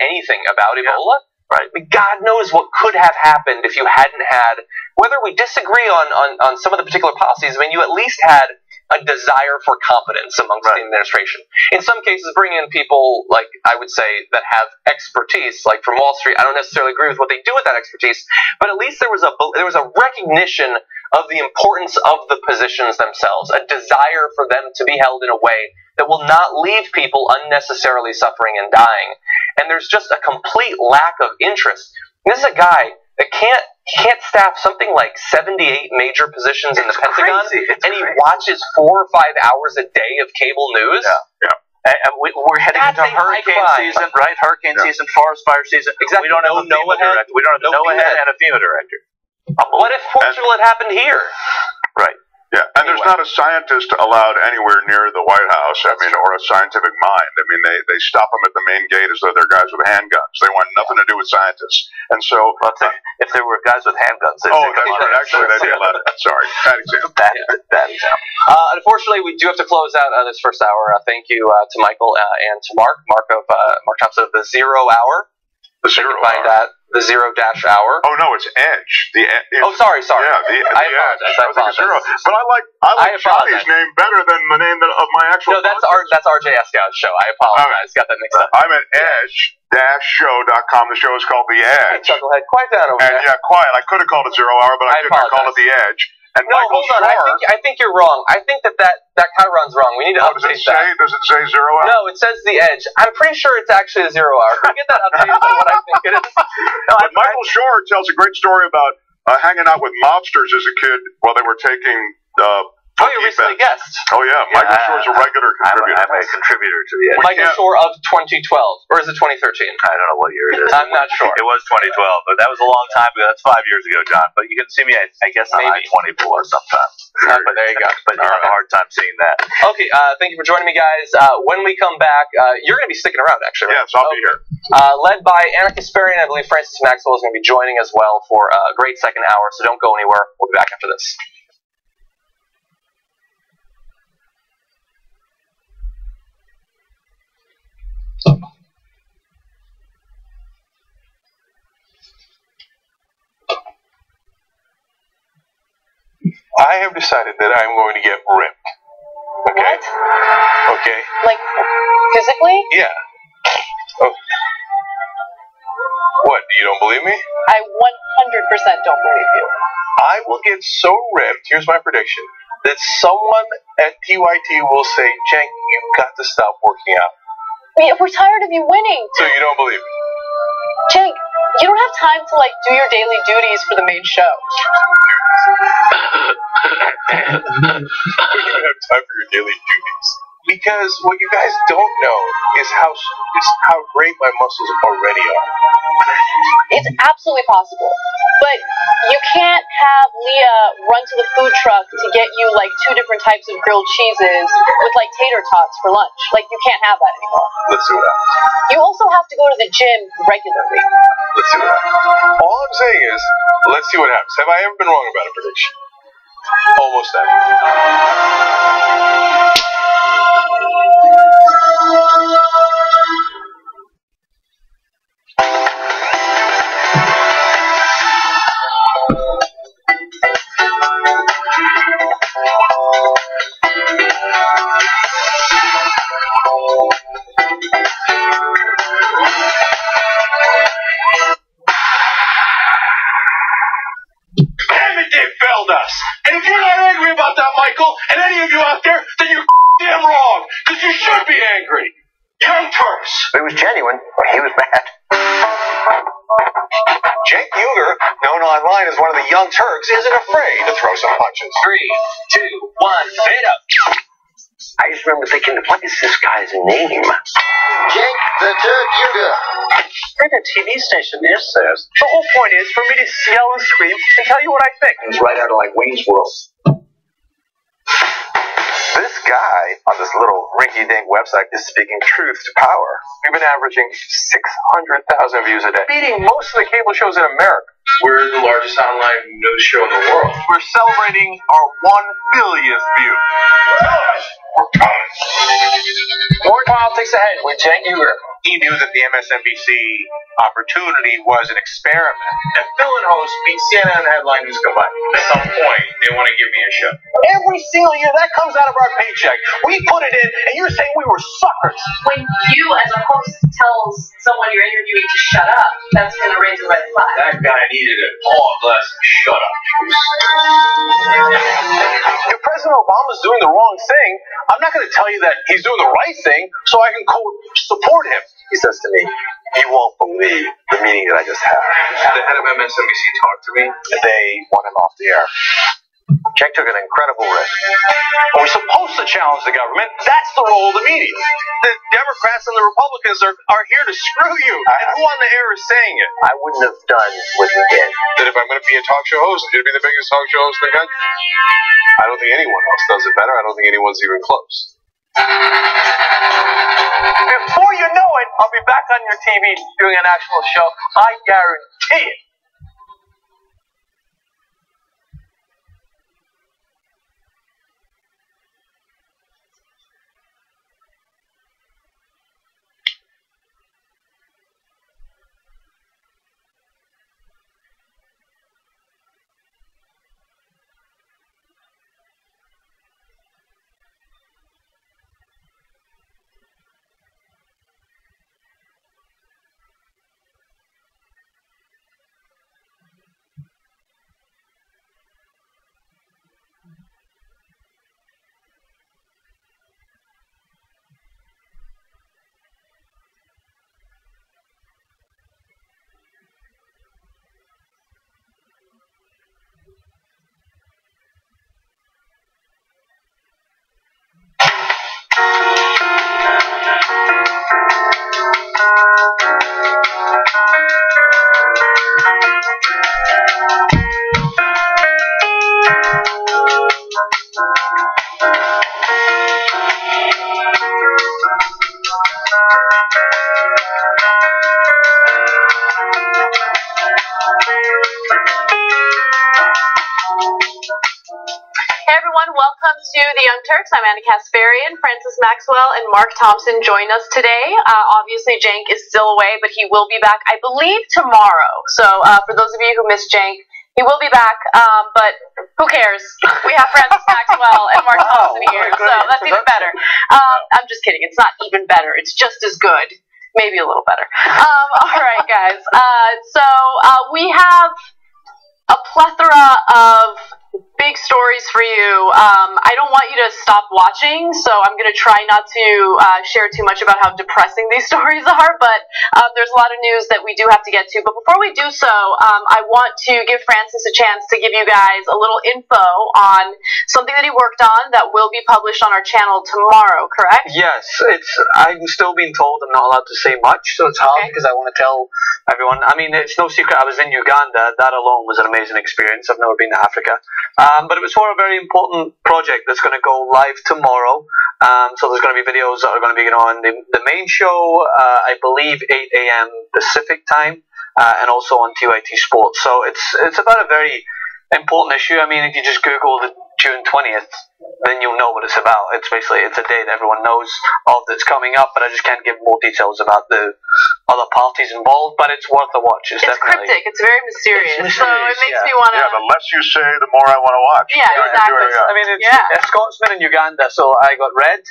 anything about Ebola? Right. God knows what could have happened if you hadn't had, whether we disagree on some of the particular policies, I mean, you at least had a desire for competence amongst the administration. In some cases, bring in people, like, I would say, that have expertise, like from Wall Street. I don't necessarily agree with what they do with that expertise, but at least there was a recognition of the importance of the positions themselves, a desire for them to be held in a way that will not leave people unnecessarily suffering and dying. And there's just a complete lack of interest. This is a guy that can't staff something like 78 major positions in the Pentagon, and he watches 4 or 5 hours a day of cable news. Yeah. And we're heading into hurricane season, right? Hurricane season, forest fire season. Exactly. We don't have a FEMA director. We don't have a NOAA head and a FEMA director. What if Portugal had happened here? Right. Yeah, and there's not a scientist allowed anywhere near the White House, or a scientific mind. I mean, they stop them at the main gate as though they're guys with handguns. They want nothing to do with scientists. And so... if there were guys with handguns, they'd that's right. Actually, they'd be allowed. Sorry. Bad example. Bad example. Unfortunately, we do have to close out this first hour. Thank you to Michael and to Mark. Mark Thompson of the Zero Hour. The Zero Hour. Find that. The Zero-Hour. Oh no, it's Edge. Sorry. Yeah, I apologize. But I like Johnny's name better than the name of my actual. No, that's RJ Escow's show. I apologize. Got that mixed up. I'm at Edge-show.com. The show is called The Edge. Chucklehead, quiet down over there. And quiet. I could have called it Zero Hour, but I didn't. I called it The Edge. And no, Michael hold on. Shore, I think you're wrong. I think that Chiron's wrong. We need to update that. Does it say 0 hour? No, it says The Edge. I'm pretty sure it's actually a 0 hour. Can we get that updated on what I think it is? But Michael Shore tells a great story about hanging out with mobsters as a kid while they were taking you're recently guest. Oh, yeah. Michael Shore's a regular contributor. I'm a contributor to The Edge. Michael Shore of 2012. Or is it 2013? I don't know what year it is. I'm not sure. It was 2012, but that was a long time ago. That's 5 years ago, John. But you can see me, I guess, on I-24 sometime. But there you go. But you have a hard time seeing that. Okay, thank you for joining me, guys. When we come back, you're going to be sticking around, actually, right? Yes, I'll be here. Led by Anna Kasparian, I believe Francis Maxwell is going to be joining as well for a great second hour, so don't go anywhere. We'll be back after this. I have decided that I'm going to get ripped. Okay? What? Okay? Like, physically? Yeah. Okay. What, you don't believe me? I 100% don't believe you. I will get so ripped, here's my prediction, that someone at TYT will say, Cenk, you've got to stop working out. We're tired of you winning. So you don't believe me? Cenk, you don't have time to, do your daily duties for the main show. You don't have time for your daily duties. Because what you guys don't know is how great my muscles already are. It's absolutely possible. But you can't have Leah run to the food truck to get you, 2 different types of grilled cheeses with, tater tots for lunch. You can't have that anymore. Let's see what happens. You also have to go to the gym regularly. Let's see what happens. All I'm saying is, let's see what happens. Have I ever been wrong about a prediction? Almost ever. Damn it, they failed us! And if you're not angry about that, Michael, and any of you out there, then you're damn wrong! Because you should be angry! Young Turks! If it was genuine, he was bad. Cenk Uygur, known online as one of the Young Turks, isn't afraid to throw some punches. 3, 2, 1, fade up. I just remember thinking, what is this guy's name? Cenk the Turk Uygur. We're at a TV station, yes, sir. The whole point is for me to yell and scream and tell you what I think. It's right out of Wayne's World. This guy on this little rinky-dink website is speaking truth to power. We've been averaging 600,000 views a day, beating most of the cable shows in America. We're the largest online news show in the world. We're celebrating our 1 billionth view. We're coming. More politics ahead with Cenk Uygur. He knew that the MSNBC opportunity was an experiment. And fill-in host beat CNN headline news combined. At some point, they want to give me a show. Every single year, that comes out of our paycheck. We put it in, and you're saying we were suckers. When you, as a host, tells someone you're interviewing to shut up, that's going to raise a red flag. That guy needed a long glass of shut up. If President Obama's doing the wrong thing, I'm not going to tell you that he's doing the right thing so I can, quote, support him. He says to me, you won't believe the meeting that I just had. The head of MSNBC talked to me. They want him off the air. Cenk took an incredible risk. We're supposed to challenge the government. That's the role of the media. The Democrats and the Republicans are here to screw you. And who on the air is saying it? I wouldn't have done what you did. That if I'm going to be a talk show host, I'm going to be the biggest talk show host in the country. I don't think anyone else does it better. I don't think anyone's even close. Before you know it, I'll be back on your TV doing an actual show. I guarantee it. Welcome to the Young Turks. I'm Anna Kasparian. Francis Maxwell and Mark Thompson join us today. Obviously, Cenk is still away, but he will be back, I believe, tomorrow. So for those of you who missed Cenk, he will be back, but who cares? We have Francis Maxwell and Mark Thompson here, so that's even better. I'm just kidding. It's not even better. It's just as good. Maybe a little better. All right, guys. So we have a plethora of big stories for you. I don't want you to stop watching, so I'm going to try not to share too much about how depressing these stories are, but there's a lot of news that we do have to get to. But before we do so, I want to give Francis a chance to give you guys a little info on something that he worked on that will be published on our channel tomorrow, correct? Yes, I'm still being told I'm not allowed to say much, so it's hard because I want to tell everyone. I mean, it's no secret I was in Uganda. That alone was an amazing experience. I've never been to Africa. But it was for a very important project that's going to go live tomorrow. So there's going to be videos that are going to be on the main show, I believe 8 a.m. Pacific time, and also on TYT Sports. So it's about a very important issue. I mean, if you just Google the June 20th, then you'll know what it's about. It's a day that everyone knows of that's coming up, but I just can't give more details about the other parties involved, but it's worth a watch. It's definitely cryptic. It's very mysterious. So it makes me want to... Yeah, the less you say, the more I want to watch. Yeah, exactly. I mean, it's a Scotsman in Uganda, so I got red,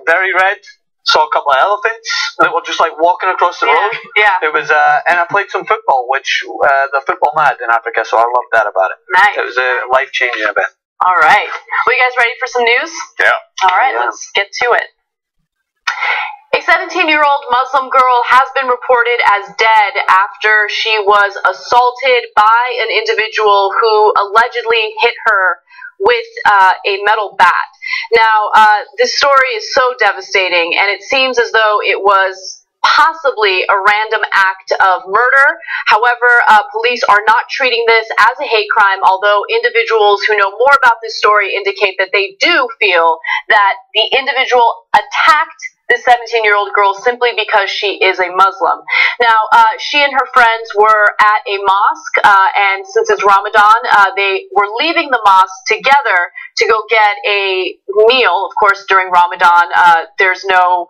very red. Saw a couple of elephants that were just like walking across the road. Yeah. It was, and I played some football, which the football mad in Africa, so I loved that about it. Nice. It was a life-changing event. All right. Well, you guys ready for some news? Yeah. All right, let's get to it. A 17-year-old Muslim girl has been reported as dead after she was assaulted by an individual who allegedly hit her with a metal bat. Now, this story is so devastating, and it seems as though it was possibly a random act of murder. However, police are not treating this as a hate crime, although individuals who know more about this story indicate that they do feel that the individual attacked the 17-year-old girl simply because she is a Muslim. Now, she and her friends were at a mosque, and since it's Ramadan, they were leaving the mosque together to go get a meal. Of course, during Ramadan, there's no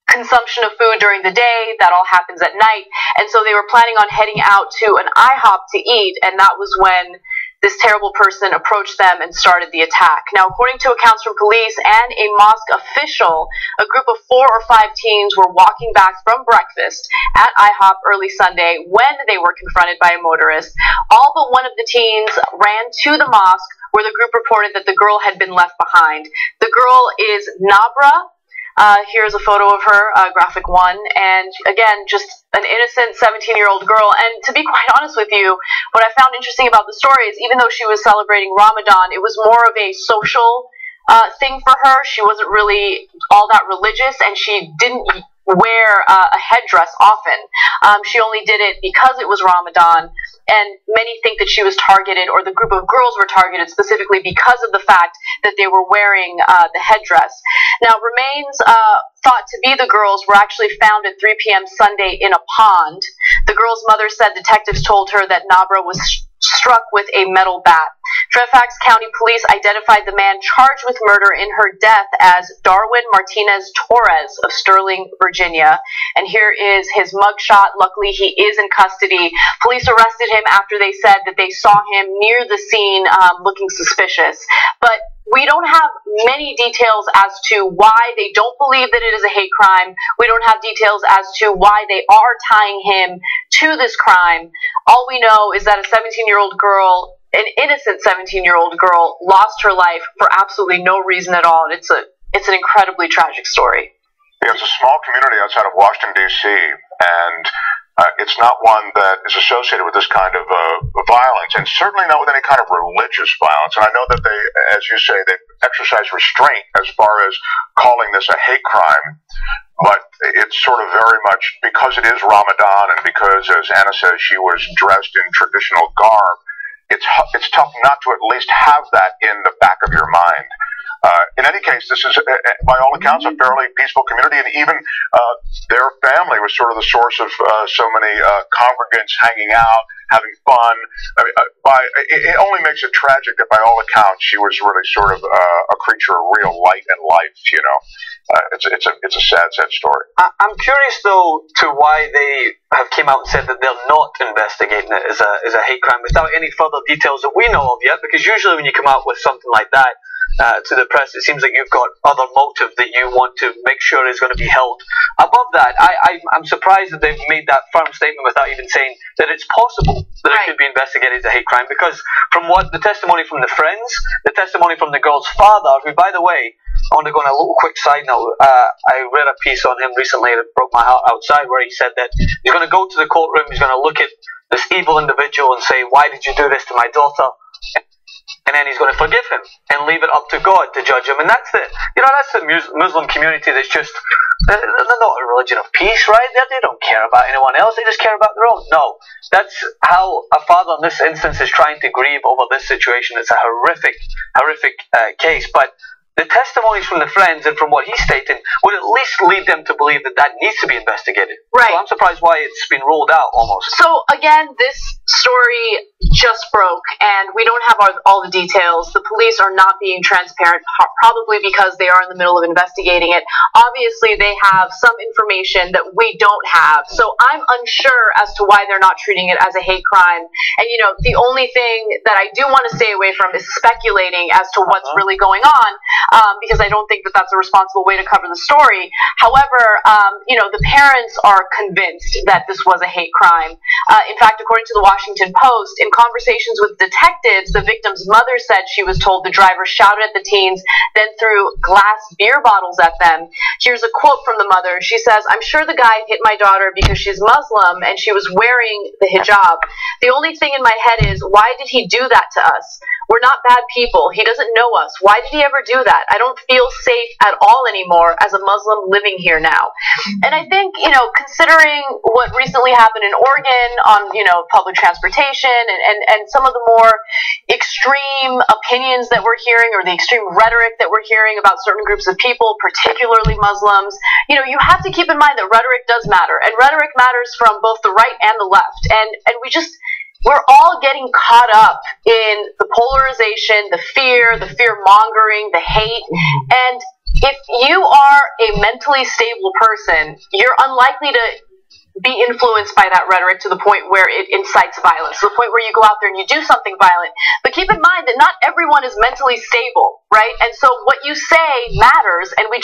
consumption of food during the day. That all happens at night. And so they were planning on heading out to an IHOP to eat, and that was when this terrible person approached them and started the attack. Now, according to accounts from police and a mosque official, a group of 4 or 5 teens were walking back from breakfast at IHOP early Sunday when they were confronted by a motorist. All but one of the teens ran to the mosque, where the group reported that the girl had been left behind. The girl is Nabra. Here's a photo of her, graphic 1, and again, just an innocent 17-year-old girl. And to be quite honest with you, what I found interesting about the story is even though she was celebrating Ramadan, it was more of a social thing for her. She wasn't really all that religious, and she didn't wear a headdress often. She only did it because it was Ramadan. And many think that she was targeted, or the group of girls were targeted specifically because of the fact that they were wearing the headdress. Now, remains thought to be the girls were actually found at 3 p.m. Sunday in a pond. The girl's mother said detectives told her that Nabra was struck with a metal bat. Fairfax County Police identified the man charged with murder in her death as Darwin Martinez Torres of Sterling, Virginia. And here is his mugshot. Luckily, he is in custody. Police arrested him after they said that they saw him near the scene looking suspicious. But we don't have many details as to why they don't believe that it is a hate crime. We don't have details as to why they are tying him to this crime. All we know is that a 17-year-old girl, an innocent 17-year-old girl, lost her life for absolutely no reason at all. And it's an incredibly tragic story. Yeah, it's a small community outside of Washington, D.C., and it's not one that is associated with this kind of violence, and certainly not with any kind of religious violence. And I know that they, as you say, they exercise restraint as far as calling this a hate crime, but it's sort of very much because it is Ramadan and because, as Anna says, she was dressed in traditional garb, it's tough not to at least have that in the back of your mind. In any case, this is, by all accounts, a fairly peaceful community, and even their family was sort of the source of so many congregants hanging out, having fun. I mean, it only makes it tragic that, by all accounts, she was really sort of a creature of real light and life. You know, it's a sad story. I'm curious though to why they have came out and said that they're not investigating it as a hate crime without any further details that we know of yet. Because usually when you come out with something like that to the press, it seems like you've got other motive that you want to make sure is going to be held above that. I'm surprised that they've made that firm statement without even saying that it's possible that it could be investigated as a hate crime, because from what the testimony from the friends, the testimony from the girl's father, who, by the way, I want to go on a little quick side note. I read a piece on him recently that broke my heart outside, where he said that he's going to go to the courtroom, he's going to look at this evil individual and say, why did you do this to my daughter? And then he's going to forgive him and leave it up to God to judge him. And that's the Muslim community that's just, they're not a religion of peace, right? They don't care about anyone else. They just care about their own. No, that's how a father in this instance is trying to grieve over this situation. It's a horrific case. But the testimonies from the friends and from what he's stating would at least lead them to believe that that needs to be investigated. Right. So I'm surprised why it's been rolled out almost. So again, this story just broke, and we don't have all the details. The police are not being transparent, probably because they are in the middle of investigating it. Obviously, they have some information that we don't have. So I'm unsure as to why they're not treating it as a hate crime. And, you know, the only thing that I do want to stay away from is speculating as to what's really going on. Because I don't think that that's a responsible way to cover the story. However, you know, the parents are convinced that this was a hate crime. In fact, according to the Washington Post, in conversations with detectives, the victim's mother said she was told the driver shouted at the teens, then threw glass beer bottles at them. Here's a quote from the mother. She says, "I'm sure the guy hit my daughter because she's Muslim and she was wearing the hijab. The only thing in my head is, why did he do that to us? We're not bad people. He doesn't know us. Why did he ever do that? I don't feel safe at all anymore as a Muslim living here now." And I think, considering what recently happened in Oregon on, public transportation and some of the more extreme opinions that we're hearing, or the extreme rhetoric that we're hearing about certain groups of people, particularly Muslims, you have to keep in mind that rhetoric does matter, and rhetoric matters from both the right and the left. And we're all getting caught up in the polarization, the fear mongering, the hate. And if you are a mentally stable person, you're unlikely to be influenced by that rhetoric to the point where it incites violence, to the point where you go out there and you do something violent. But keep in mind that not everyone is mentally stable, right? And so what you say matters, and we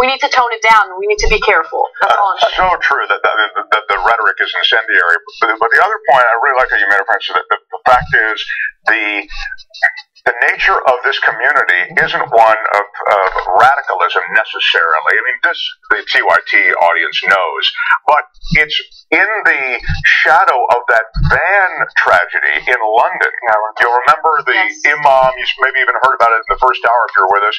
need to tone it down, and we need to be careful. That's all I'm saying. So true that the rhetoric is incendiary. But the other point I really like that you made, Francis, that the fact is the nature of this community isn't one of radicalism necessarily. I mean, the TYT audience knows, but it's in the shadow of that van tragedy in London. You'll remember the imam, you maybe even heard about it in the first hour if you're with us,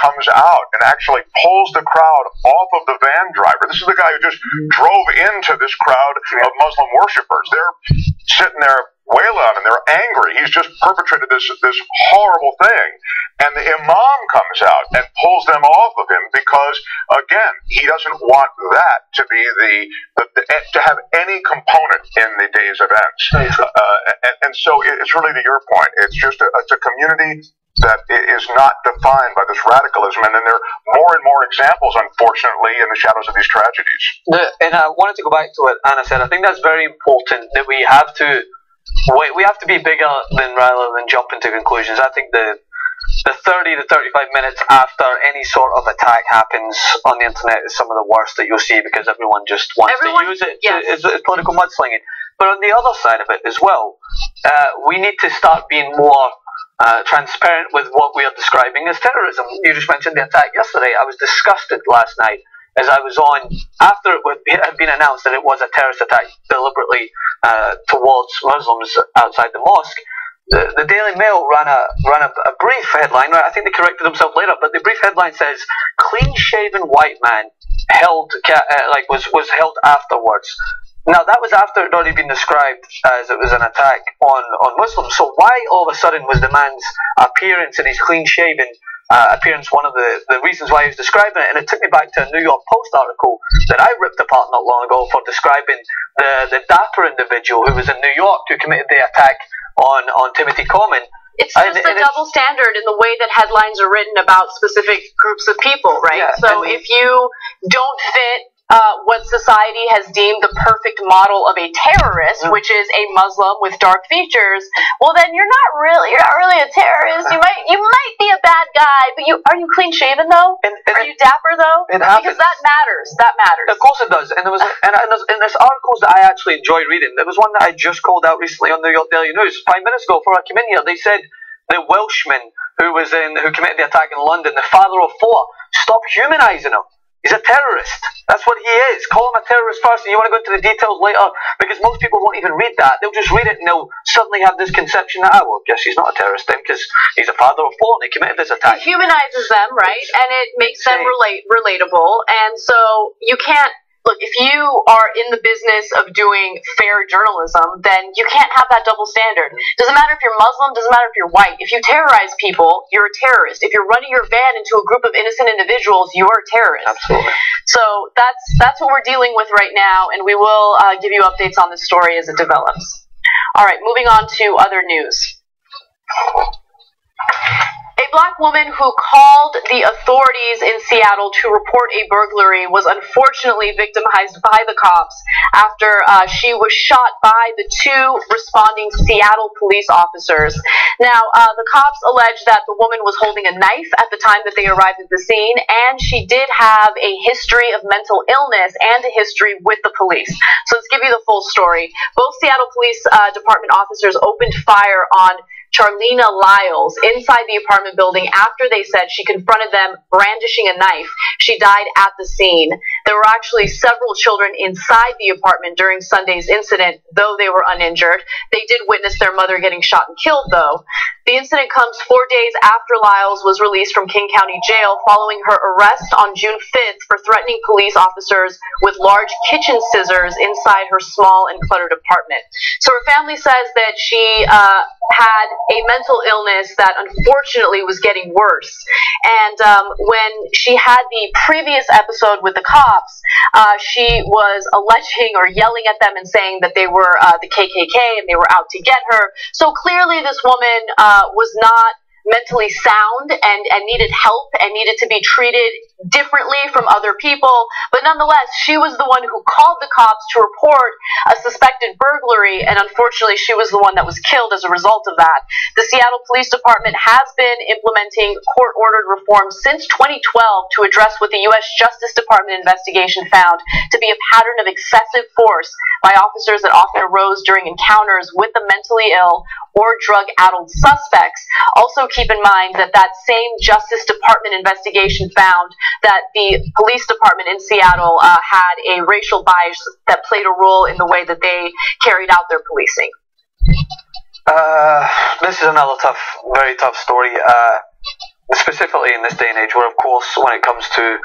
comes out and actually pulls the crowd off of the van driver. This is the guy who just drove into this crowd of Muslim worshipers. They're sitting there wailing on him. They're angry. He's just perpetrated this horrible thing. And the imam comes out and pulls them off of him because, again, he doesn't want that to be to have any component in the day's events. And so it's really to your point. It's just it's a community that is not defined by this radicalism. And then there are more and more examples, unfortunately, in the shadows of these tragedies. And I wanted to go back to what Anna said. I think that's very important, that we have to be bigger rather than jump into conclusions. I think the 30 to 35 minutes after any sort of attack happens on the internet is some of the worst that you'll see, because everyone just wants to use it as political mudslinging. But on the other side of it as well, we need to start being more transparent with what we are describing as terrorism. You just mentioned the attack yesterday. I was disgusted last night as I was on, after it had been announced that it was a terrorist attack deliberately towards Muslims outside the mosque. The Daily Mail ran a brief headline. Right, I think they corrected themselves later, but the brief headline says, "Clean-shaven white man was held afterwards." Now, that was after it had already been described as it was an attack on Muslims. So why all of a sudden was the man's appearance and his clean-shaven appearance one of the reasons why he was describing it? And it took me back to a New York Post article that I ripped apart not long ago for describing the dapper individual who was in New York who committed the attack on Timothy Coleman. It's just a double standard in the way that headlines are written about specific groups of people, right? Yeah, so if you don't fit what society has deemed the perfect model of a terrorist, which is a Muslim with dark features, well, then you're not really a terrorist. You might be a bad guy, but are you clean shaven though? Are you dapper though? Because that matters. That matters. Of course it does. And there's articles that I actually enjoy reading. There was one that I just called out recently on New York Daily News 5 minutes ago before I came in here. They said the Welshman who committed the attack in London, the father of four, stop humanising him. He's a terrorist. That's what he is. Call him a terrorist person. You want to go into the details later? Because most people won't even read that. They'll just read it and they'll suddenly have this conception that, well, guess he's not a terrorist then because he's a father of four and he committed this attack. It humanizes them, right? And it makes them relatable. And so you can't, look, if you are in the business of doing fair journalism, then you can't have that double standard. Doesn't matter if you're Muslim, doesn't matter if you're white. If you terrorize people, you're a terrorist. If you're running your van into a group of innocent individuals, you are a terrorist. Absolutely. So that's what we're dealing with right now, and we will give you updates on this story as it develops. All right, moving on to other news. A black woman who called the authorities in Seattle to report a burglary was unfortunately victimized by the cops after she was shot by the two responding Seattle police officers. Now, the cops allege that the woman was holding a knife at the time that they arrived at the scene, and she did have a history of mental illness and a history with the police. So let's give you the full story. Both Seattle Police Department officers opened fire on Charlena Lyles inside the apartment building after they said she confronted them brandishing a knife. She died at the scene. There were actually several children inside the apartment during Sunday's incident, though they were uninjured. They did witness their mother getting shot and killed, though. The incident comes 4 days after Lyles was released from King County Jail following her arrest on June 5th for threatening police officers with large kitchen scissors inside her small and cluttered apartment. So her family says that she had a mental illness that unfortunately was getting worse. And when she had the previous episode with the cops, she was alleging or yelling at them and saying that they were the KKK and they were out to get her. So clearly this woman was not mentally sound and needed help and needed to be treated differently from other people. But nonetheless, she was the one who called the cops to report a suspected burglary, and unfortunately she was the one that was killed as a result of that. The Seattle Police Department has been implementing court-ordered reforms since 2012 to address what the U.S. Justice Department investigation found to be a pattern of excessive force by officers that often arose during encounters with the mentally ill or drug-addled suspects. Also keep in mind that that same Justice Department investigation found that the police department in Seattle had a racial bias that played a role in the way that they carried out their policing. This is another very tough story. Specifically in this day and age, where of course when it comes to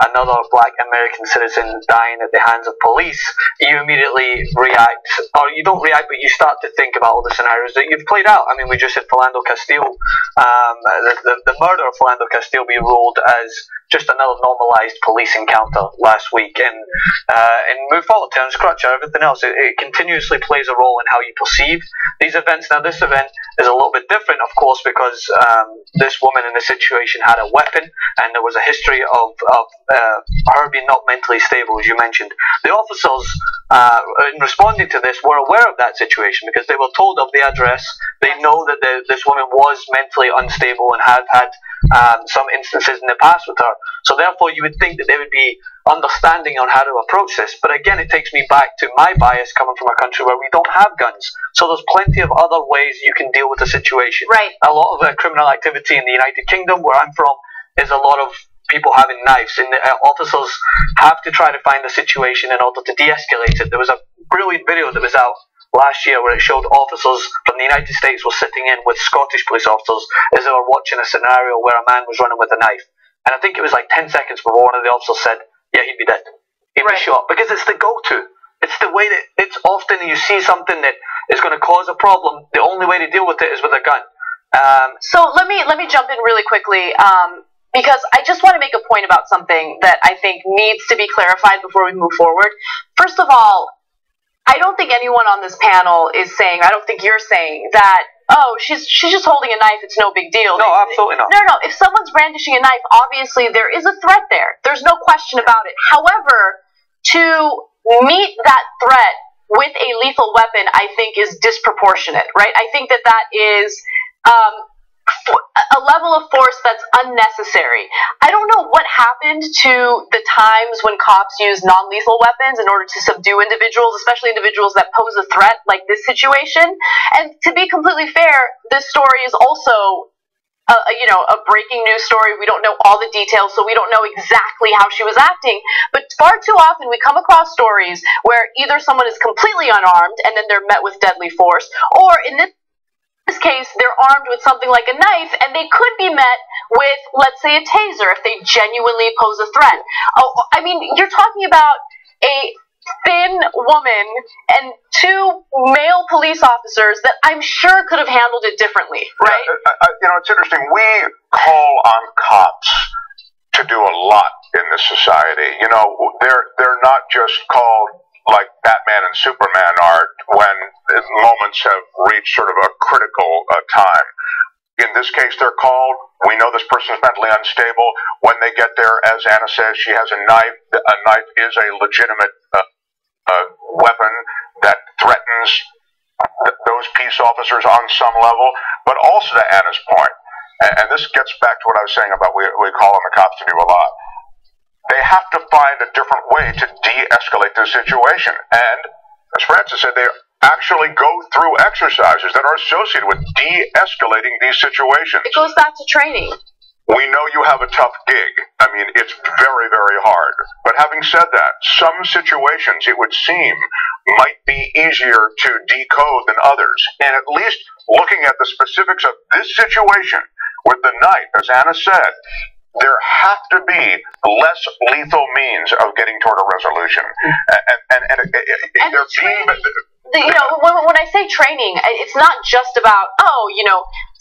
another black American citizen dying at the hands of police, you immediately react, or you don't react, but you start to think about all the scenarios that you've played out. I mean, we just had Philando Castile, the murder of Philando Castile be ruled as just another normalized police encounter last week, and in move forward terms, Crutcher, everything else, it continuously plays a role in how you perceive these events. Now this event is a little bit different, of course, because this woman in this situation had a weapon, and there was a history of her being not mentally stable, as you mentioned. The officers, in responding to this, were aware of that situation because they were told of the address. They know that this woman was mentally unstable and had had some instances in the past with her. So therefore, you would think that they would be understanding on how to approach this. But again, it takes me back to my bias coming from a country where we don't have guns. So there's plenty of other ways you can deal with the situation. Right. A lot of criminal activity in the United Kingdom, where I'm from, is a lot of people having knives, and the officers have to try to find a situation in order to de-escalate it. There was a brilliant video that was out last year where it showed officers from the United States were sitting in with Scottish police officers as they were watching a scenario where a man was running with a knife. And I think it was like 10 seconds before one of the officers said, yeah, he'd be dead. He'd be shot. Because it's the go-to. It's the way that it's often you see something that is going to cause a problem, the only way to deal with it is with a gun. So let me jump in really quickly, because I just want to make a point about something that I think needs to be clarified before we move forward. First of all, I don't think anyone on this panel is saying, I don't think you're saying that, oh, she's just holding a knife, it's no big deal. No, absolutely not. No. If someone's brandishing a knife, obviously there is a threat there. There's no question about it. However, to meet that threat with a lethal weapon, I think is disproportionate, right? I think that is a level of force that's unnecessary. I don't know what happened to the times when cops use non-lethal weapons in order to subdue individuals, especially individuals that pose a threat like this situation. And to be completely fair, this story is also a breaking news story. We don't know all the details, so we don't know exactly how she was acting. But far too often we come across stories where either someone is completely unarmed and then they're met with deadly force, or in this case, they're armed with something like a knife, and they could be met with, let's say, a taser if they genuinely pose a threat. Oh, I mean, you're talking about a thin woman and two male police officers that I'm sure could have handled it differently, right? It's interesting. We call on cops to do a lot in this society. They're not just called like Batman and Superman are when moments have reached sort of a critical time. In this case, they're called We know this person is mentally unstable. When they get there, as Anna says, she has a knife. A knife is a legitimate weapon that threatens those peace officers on some level. But also to Anna's point, and this gets back to what I was saying about we call on the cops to do a lot. They have to find a different way to de-escalate the situation. And, as Francis said, they actually go through exercises that are associated with de-escalating these situations. It goes back to training. We know you have a tough gig. I mean, it's very, very hard. But having said that, some situations, it would seem, might be easier to decode than others. And at least looking at the specifics of this situation with the knife, as Anna said, there have to be less lethal means of getting toward a resolution. When I say training, it's not just about,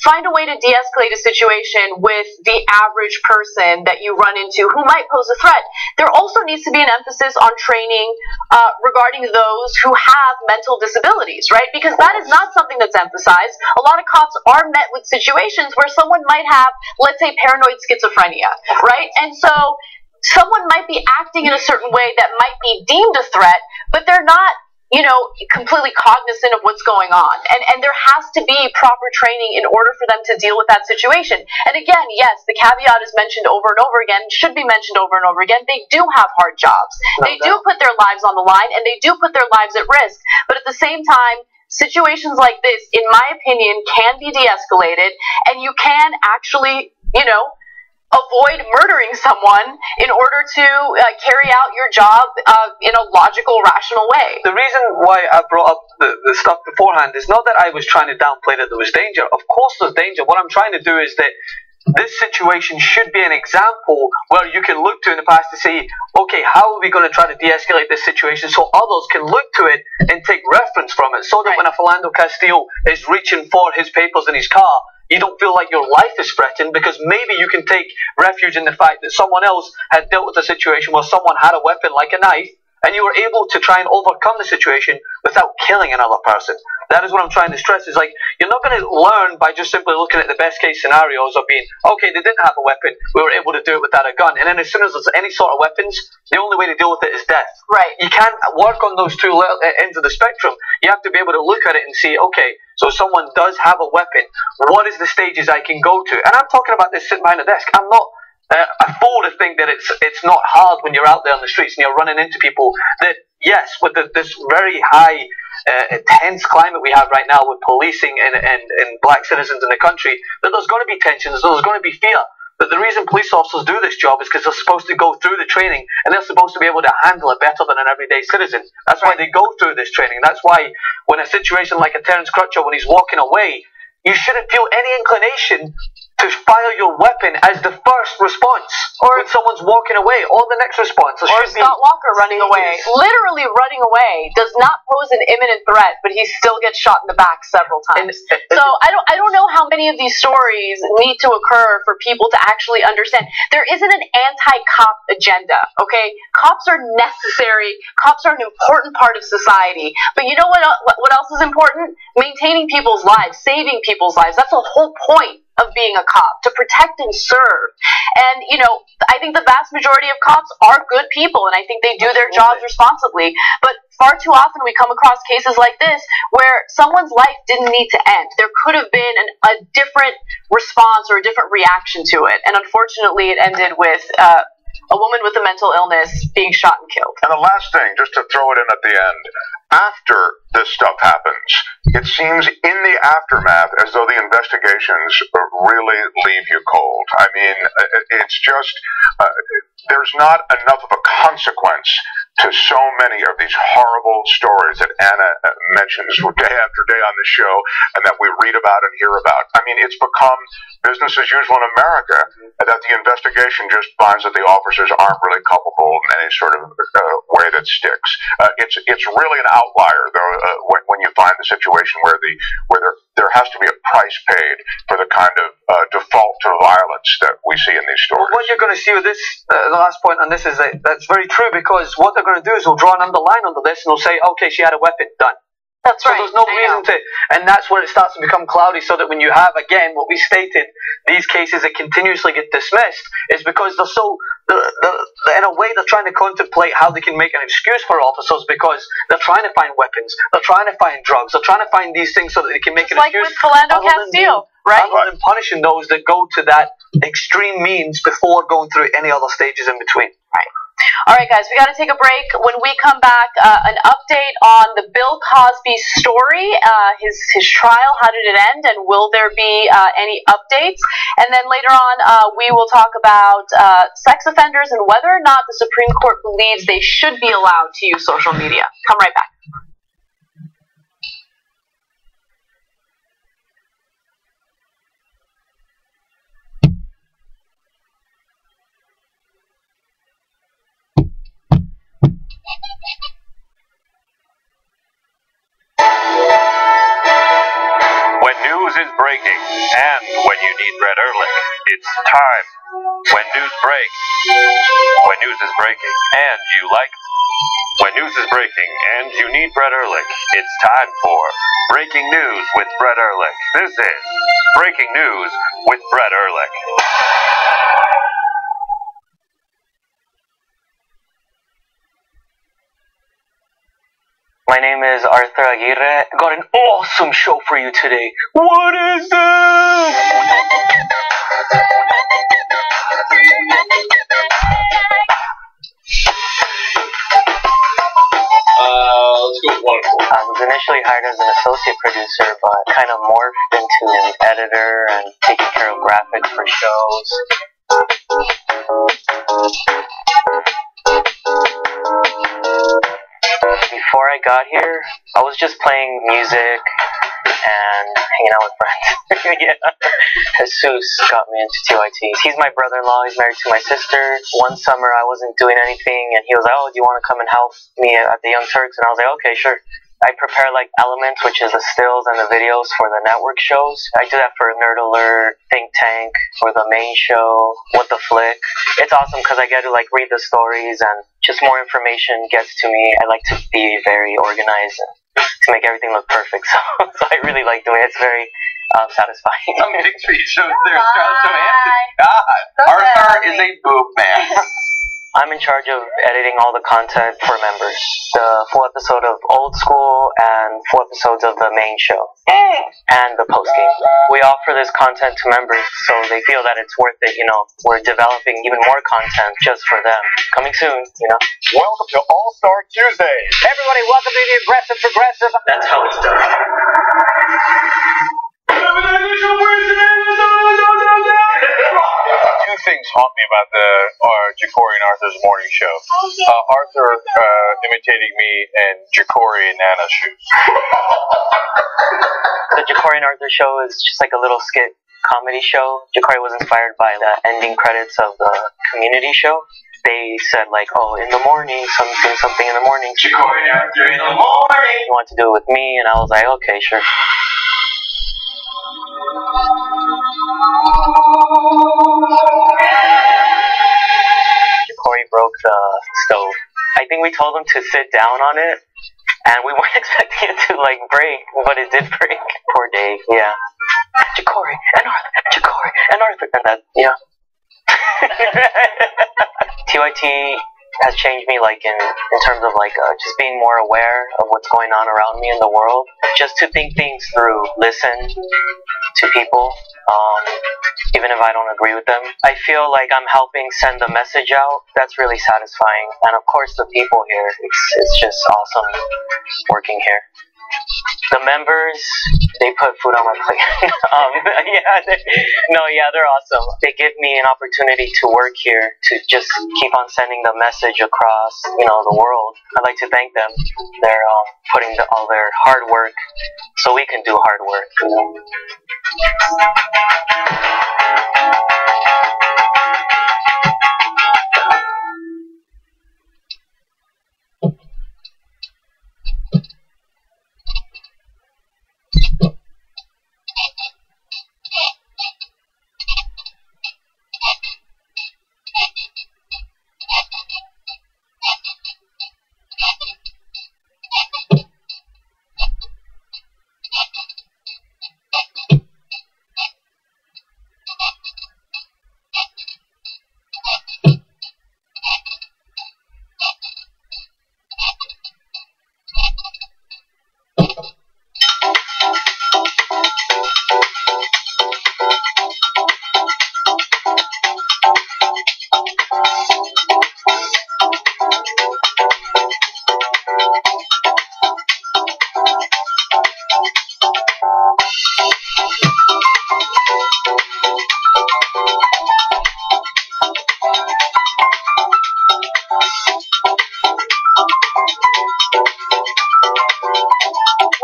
find a way to de-escalate a situation with the average person that you run into who might pose a threat. There also needs to be an emphasis on training regarding those who have mental disabilities, right? Because that is not something that's emphasized. A lot of cops are met with situations where someone might have, let's say, paranoid schizophrenia, right? And so someone might be acting in a certain way that might be deemed a threat, but they're not completely cognizant of what's going on. And there has to be proper training in order for them to deal with that situation. And again, yes, the caveat is mentioned over and over again, should be mentioned over and over again. They do have hard jobs. They do put their lives on the line, and they do put their lives at risk. But at the same time, situations like this, in my opinion, can be de-escalated, and you can actually, avoid murdering someone in order to carry out your job in a logical, rational way. The reason why I brought up the stuff beforehand is not that I was trying to downplay that there was danger. Of course there's danger. What I'm trying to do is that this situation should be an example where you can look to in the past to say, okay, how are we going to try to de-escalate this situation so others can look to it and take reference from it, so that when a Philando Castillo is reaching for his papers in his car, you don't feel like your life is threatened, because maybe you can take refuge in the fact that someone else had dealt with a situation where someone had a weapon like a knife, and you were able to try and overcome the situation without killing another person. That is what I'm trying to stress, is like, you're not going to learn by just simply looking at the best case scenarios of being, okay, they didn't have a weapon, we were able to do it without a gun. And then as soon as there's any sort of weapons, the only way to deal with it is death. Right. You can't work on those two ends of the spectrum. You have to be able to look at it and see, okay, so someone does have a weapon, what is the stages I can go to? And I'm talking about this sitting behind a desk. I'm not a fool to think that it's not hard when you're out there on the streets and you're running into people that, yes, with this very high tense climate we have right now with policing and black citizens in the country, that there's going to be tensions, there's going to be fear. But the reason police officers do this job is because they're supposed to go through the training, and they're supposed to be able to handle it better than an everyday citizen. That's why they go through this training. That's why when a situation like a Terence Crutcher, when he's walking away, you shouldn't feel any inclination to fire your weapon as the first response, or when someone's walking away, or the next response. Or Scott Walker running away. Literally running away does not pose an imminent threat, but he still gets shot in the back several times. So I don't know how many of these stories need to occur for people to actually understand. There isn't an anti-cop agenda, okay? Cops are necessary. Cops are an important part of society. But you know what else is important? Maintaining people's lives, saving people's lives. That's the whole point of being a cop, to protect and serve. And, I think the vast majority of cops are good people, and I think they do their jobs responsibly. But far too often we come across cases like this where someone's life didn't need to end. There could have been a different response or a different reaction to it. And unfortunately, it ended with a woman with a mental illness being shot and killed. And the last thing, just to throw it in at the end, after this stuff happens, it seems in the aftermath as though the investigations really leave you cold. I mean, it's just, there's not enough of a consequence to so many of these horrible stories that Anna mentions day after day on the show, and that we read about and hear about. I mean, it's become business as usual in America, and that the investigation just finds that the officers aren't really culpable in any sort of way that sticks. It's really an outlier, though, when you find the situation where there has to be a price paid for the kind of default to violence that we see in these stories. Well, what you're going to see with this, the last point on this is that's very true, because what they're going to do is they'll draw an underline under this and they'll say, okay, she had a weapon, done. That's so right. there's no reason to, and that's where it starts to become cloudy. So that when you have again what we stated, these cases that continuously get dismissed, is because they're so, in a way, they're trying to contemplate how they can make an excuse for officers because they're trying to find weapons, they're trying to find drugs, they're trying to find these things so that they can make an like excuse. with Philando Castile, right? Rather than punishing those that go to that extreme means before going through any other stages in between. Right. All right, guys, we got to take a break. When we come back, an update on the Bill Cosby story, his trial. How did it end, and will there be any updates? And then later on, we will talk about sex offenders and whether or not the Supreme Court believes they should be allowed to use social media. Come right back. When news is breaking and when you need Brett Ehrlich, it's time. When news breaks, when news is breaking and you like. When news is breaking and you need Brett Ehrlich, it's time for Breaking News with Brett Ehrlich. This is Breaking News with Brett Ehrlich. My name is Arthur Aguirre. Got an awesome show for you today. What is this? Let's go with one. I was initially hired as an associate producer, but kind of morphed into an editor and taking care of graphics for shows. Before I got here, I was just playing music and hanging out with friends. Yeah. Jesus got me into TYT. He's my brother-in-law. He's married to my sister. One summer, I wasn't doing anything, and he was like, "Oh, do you want to come and help me at the Young Turks?" And I was like, "Okay, sure." I prepare like Elements, which is the stills and the videos for the network shows. I do that for Nerd Alert, Think Tank, for the main show, What the Flick. It's awesome because I get to like read the stories and just more information gets to me. I like to be very organized and to make everything look perfect. So I really like doing it. It's very satisfying. Some picture you showed there, Scarlett Johansson. God, Arthur is a boob man. I'm in charge of editing all the content for members. The full episode of Old School and full episodes of the main show. And the post-game. We offer this content to members so they feel that it's worth it, you know. We're developing even more content just for them. Coming soon, you know. Welcome to All-Star Tuesday. Everybody, welcome to the Aggressive Progressive. That's how it's done. Two things haunt me about the Ja'Cory and Arthur's morning show. Arthur imitating me and Ja'Cory in Nana's shoes. The Ja'Cory and Arthur show is just like a little skit comedy show. Ja'Cory was inspired by the ending credits of the Community show. They said like, "Oh, in the morning, something in the morning. Ja'Cory and Arthur in the morning." He wanted to do it with me, and I was like, "Okay, sure." Ja'Cory broke the stove. I think we told him to sit down on it, and we weren't expecting it to like break, but it did break. Poor Dave. Yeah. Ja'Cory and Arthur. Ja'Cory and Arthur. And that. Yeah. TYT has changed me like in terms of like just being more aware of what's going on around me in the world, just to think things through, listen to people, even if I don't agree with them. I feel like I'm helping send a message out. That's really satisfying, and of course the people here, it's just awesome working here. The members, they put food on my plate. They're awesome. They give me an opportunity to work here, to just keep on sending the message across, you know, the world. I'd like to thank them. They're putting all their hard work so we can do hard work. You know?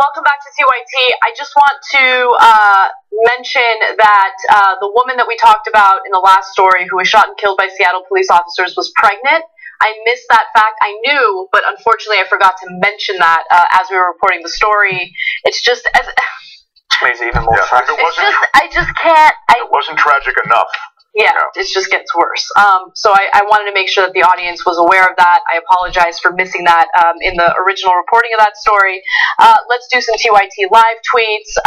welcome back to TYT. I just want to mention that the woman that we talked about in the last story who was shot and killed by Seattle police officers was pregnant. I missed that fact. I knew, but unfortunately I forgot to mention that as we were reporting the story. It's just... makes it even more tragic. I just can't... It wasn't tragic enough. Yeah, it just gets worse. So I wanted to make sure that the audience was aware of that. I apologize for missing that in the original reporting of that story. Let's do some TYT live tweets.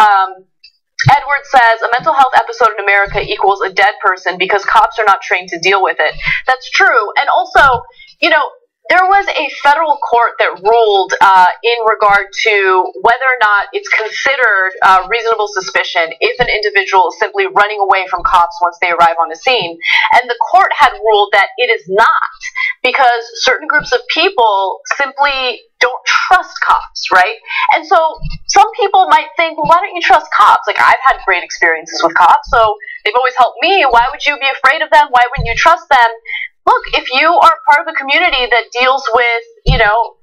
Edward says, a mental health episode in America equals a dead person because cops are not trained to deal with it. That's true. And also, you know, there was a federal court that ruled in regard to whether or not it's considered reasonable suspicion if an individual is simply running away from cops once they arrive on the scene. And the court had ruled that it is not, because certain groups of people simply don't trust cops, right? And so some people might think, well, why don't you trust cops? Like, I've had great experiences with cops, so they've always helped me. Why would you be afraid of them? Why wouldn't you trust them? Look, if you are part of a community that deals with, you know,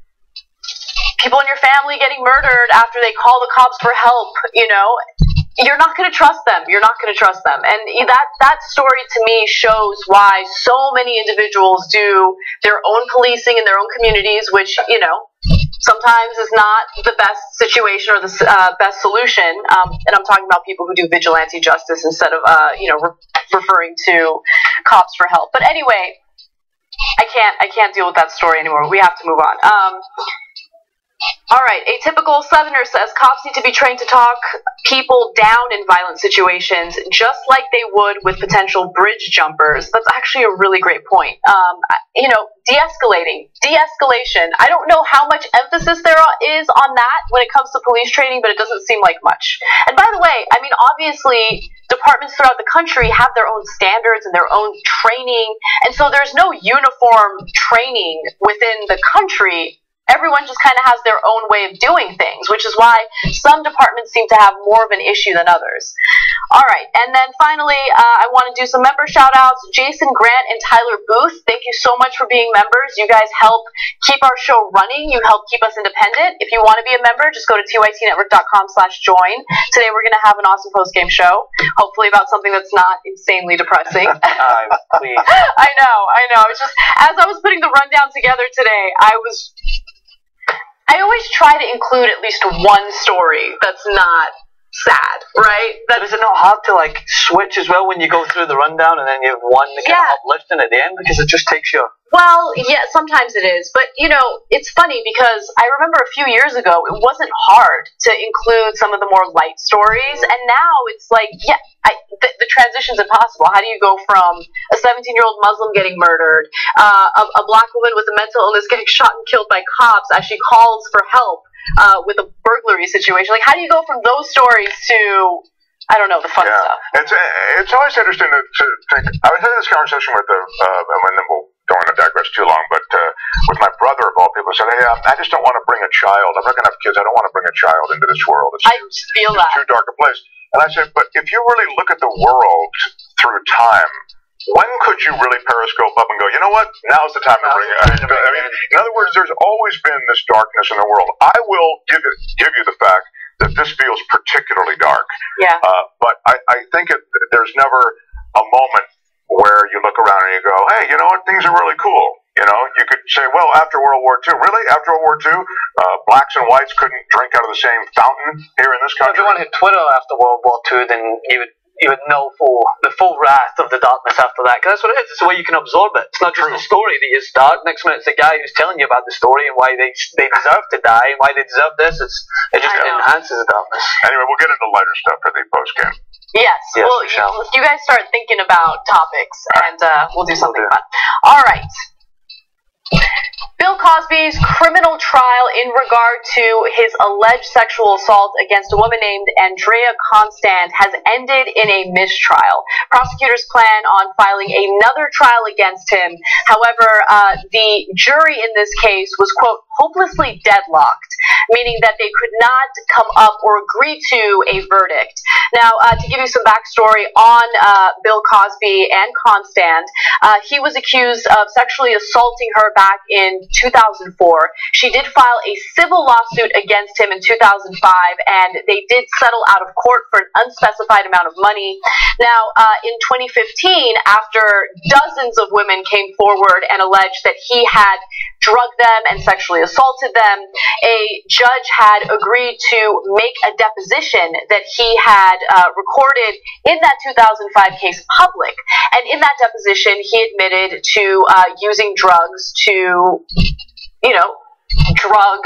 people in your family getting murdered after they call the cops for help, you know, you're not going to trust them. You're not going to trust them. And that story to me shows why so many individuals do their own policing in their own communities, which, you know, sometimes is not the best situation or the best solution. And I'm talking about people who do vigilante justice instead of, you know, referring to cops for help. But anyway, I can't deal with that story anymore. We have to move on. All right, a typical Southerner says cops need to be trained to talk people down in violent situations, just like they would with potential bridge jumpers. That's actually a really great point. You know, de-escalation. I don't know how much emphasis there is on that when it comes to police training, but it doesn't seem like much. And by the way, I mean, obviously, departments throughout the country have their own standards and their own training, and so there's no uniform training within the country. Everyone just kind of has their own way of doing things, which is why some departments seem to have more of an issue than others. All right, and then finally, I want to do some member shout-outs. Jason Grant and Tyler Booth, thank you so much for being members. You guys help keep our show running. You help keep us independent. If you want to be a member, just go to tytnetwork.com/join. Today we're going to have an awesome post-game show, hopefully about something that's not insanely depressing. Please. I know. It's just, as I was putting the rundown together today, I always try to include at least one story that's not sad, right? But is it not hard to, like, switch as well when you go through the rundown and then you have one that kind of uplifting at the end, because it just takes you... Well, yeah, sometimes it is. But, you know, it's funny because I remember a few years ago, it wasn't hard to include some of the more light stories. And now it's like, yeah, the transition's impossible. How do you go from a 17-year-old Muslim getting murdered, a black woman with a mental illness getting shot and killed by cops as she calls for help with a burglary situation? Like, how do you go from those stories to... I don't know, the fun stuff. It's always interesting to think. I was having this conversation with and then we'll don't want to digress too long, but with my brother of all people, said, "Hey, I just don't want to bring a child. I'm not going to have kids. I don't want to bring a child into this world. It's too dark a place." And I said, "But if you really look at the world through time, when could you really periscope up and go, you know what? Now's the time to bring it." I mean, in other words, there's always been this darkness in the world. I will give you the fact that this feels particularly dark. Yeah. But I think there's never a moment where you look around and you go, hey, you know what? Things are really cool. You know, you could say, well, after World War II, really? After World War II, blacks and whites couldn't drink out of the same fountain here in this country? If everyone had Twitter after World War II, then you would know the full wrath of the darkness after that. Because that's what it is. It's the way you can absorb it. It's not just the story that is dark. Next minute, it's the guy who's telling you about the story and why they deserve to die and why they deserve this. It just enhances the darkness. Anyway, we'll get into lighter stuff for the post-game. Yes. Well, you guys start thinking about topics, and we'll do something fun. All right. Bill Cosby's criminal trial in regard to his alleged sexual assault against a woman named Andrea Constant has ended in a mistrial. Prosecutors plan on filing another trial against him. However, the jury in this case was, quote, hopelessly deadlocked. meaning that they could not come up or agree to a verdict. Now, to give you some backstory on Bill Cosby and Constand, he was accused of sexually assaulting her back in 2004. She did file a civil lawsuit against him in 2005, and they did settle out of court for an unspecified amount of money. Now, in 2015, after dozens of women came forward and alleged that he had drugged them and sexually assaulted them, a judge had agreed to make a deposition that he had recorded in that 2005 case public. And in that deposition, he admitted to using drugs to, drug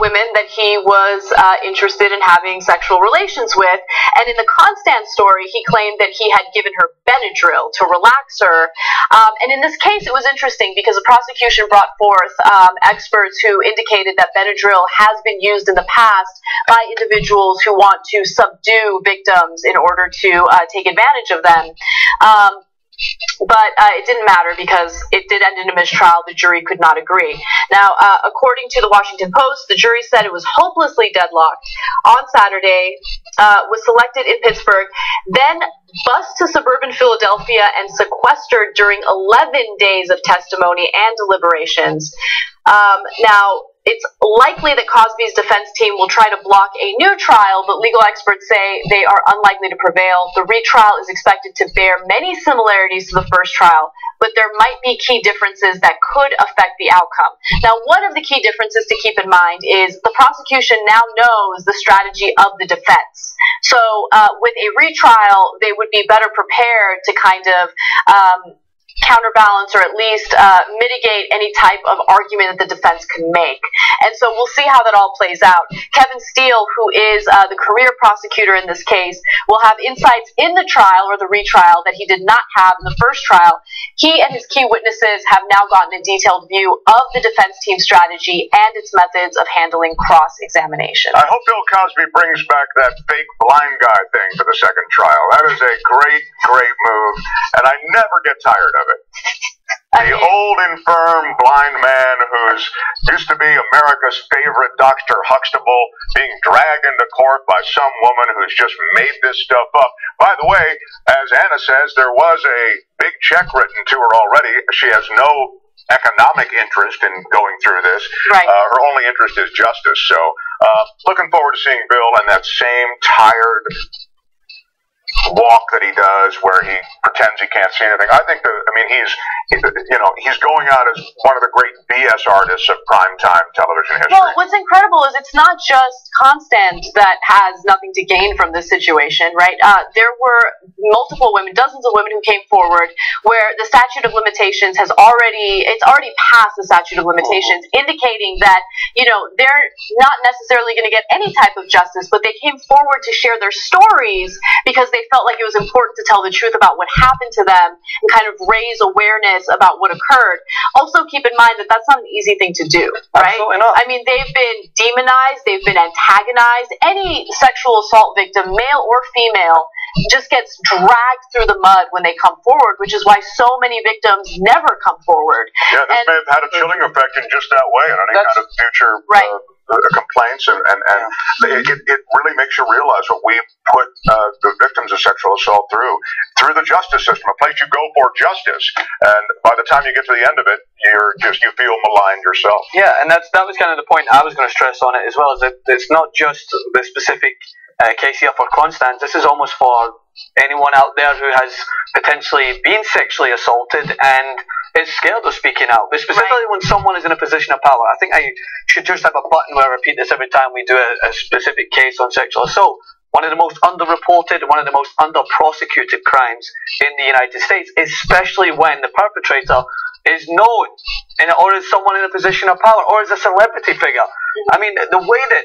women that he was interested in having sexual relations with. And in the Constand story, he claimed that he had given her Benadryl to relax her. And in this case, it was interesting because the prosecution brought forth experts who indicated that Benadryl has been used in the past by individuals who want to subdue victims in order to take advantage of them. But it didn't matter because it did end in a mistrial. The jury could not agree. Now, according to the Washington Post, the jury said it was hopelessly deadlocked. On Saturday, was selected in Pittsburgh, then bused to suburban Philadelphia and sequestered during 11 days of testimony and deliberations. Now, it's likely that Cosby's defense team will try to block a new trial, but legal experts say they are unlikely to prevail. The retrial is expected to bear many similarities to the first trial, but there might be key differences that could affect the outcome. Now, one of the key differences to keep in mind is the prosecution now knows the strategy of the defense. So with a retrial, they would be better prepared to kind of counterbalance or at least mitigate any type of argument that the defense can make. And so we'll see how that all plays out. Kevin Steele, who is the career prosecutor in this case, will have insights in the trial or the retrial that he did not have in the first trial. He and his key witnesses have now gotten a detailed view of the defense team's strategy and its methods of handling cross-examination. I hope Bill Cosby brings back that fake blind guy thing for the second trial. That is a great, great move, and I never get tired of it. The old, infirm, blind man who's used to be America's favorite Dr. Huxtable being dragged into court by some woman who's just made this stuff up. By the way, as Anna says, there was a big check written to her already. She has no economic interest in going through this. Right. Her only interest is justice. So looking forward to seeing Bill and that same tired walk that he does where he pretends he can't see anything. I think he's going out as one of the great BS artists of primetime television history. Well, what's incredible is it's not just Constand that has nothing to gain from this situation, right? There were multiple women, dozens of women who came forward where the statute of limitations it's already passed the statute of limitations, indicating that, they're not necessarily going to get any type of justice, but they came forward to share their stories because they felt like it was important to tell the truth about what happened to them and kind of raise awareness about what occurred. Also, keep in mind that that's not an easy thing to do, right? Absolutely not. I mean, they've been demonized, they've been antagonized. Any sexual assault victim, male or female, just gets dragged through the mud when they come forward, which is why so many victims never come forward. Yeah, this may have had a chilling effect in just that way on any kind of future complaints, and it really makes you realize what we put the victims of sexual assault through the justice system, a place you go for justice, and by the time you get to the end of it, you feel maligned yourself. Yeah, and that was kind of the point I was going to stress on it as well, is that it's not just the specific case here for Constance. This is almost for anyone out there who has potentially been sexually assaulted and is scared of speaking out, but specifically when someone is in a position of power. I think I should just have a button where I repeat this every time we do a specific case on sexual assault. One of the most underreported, one of the most under-prosecuted crimes in the United States, especially when the perpetrator is known or is someone in a position of power or is a celebrity figure. I mean, the way that,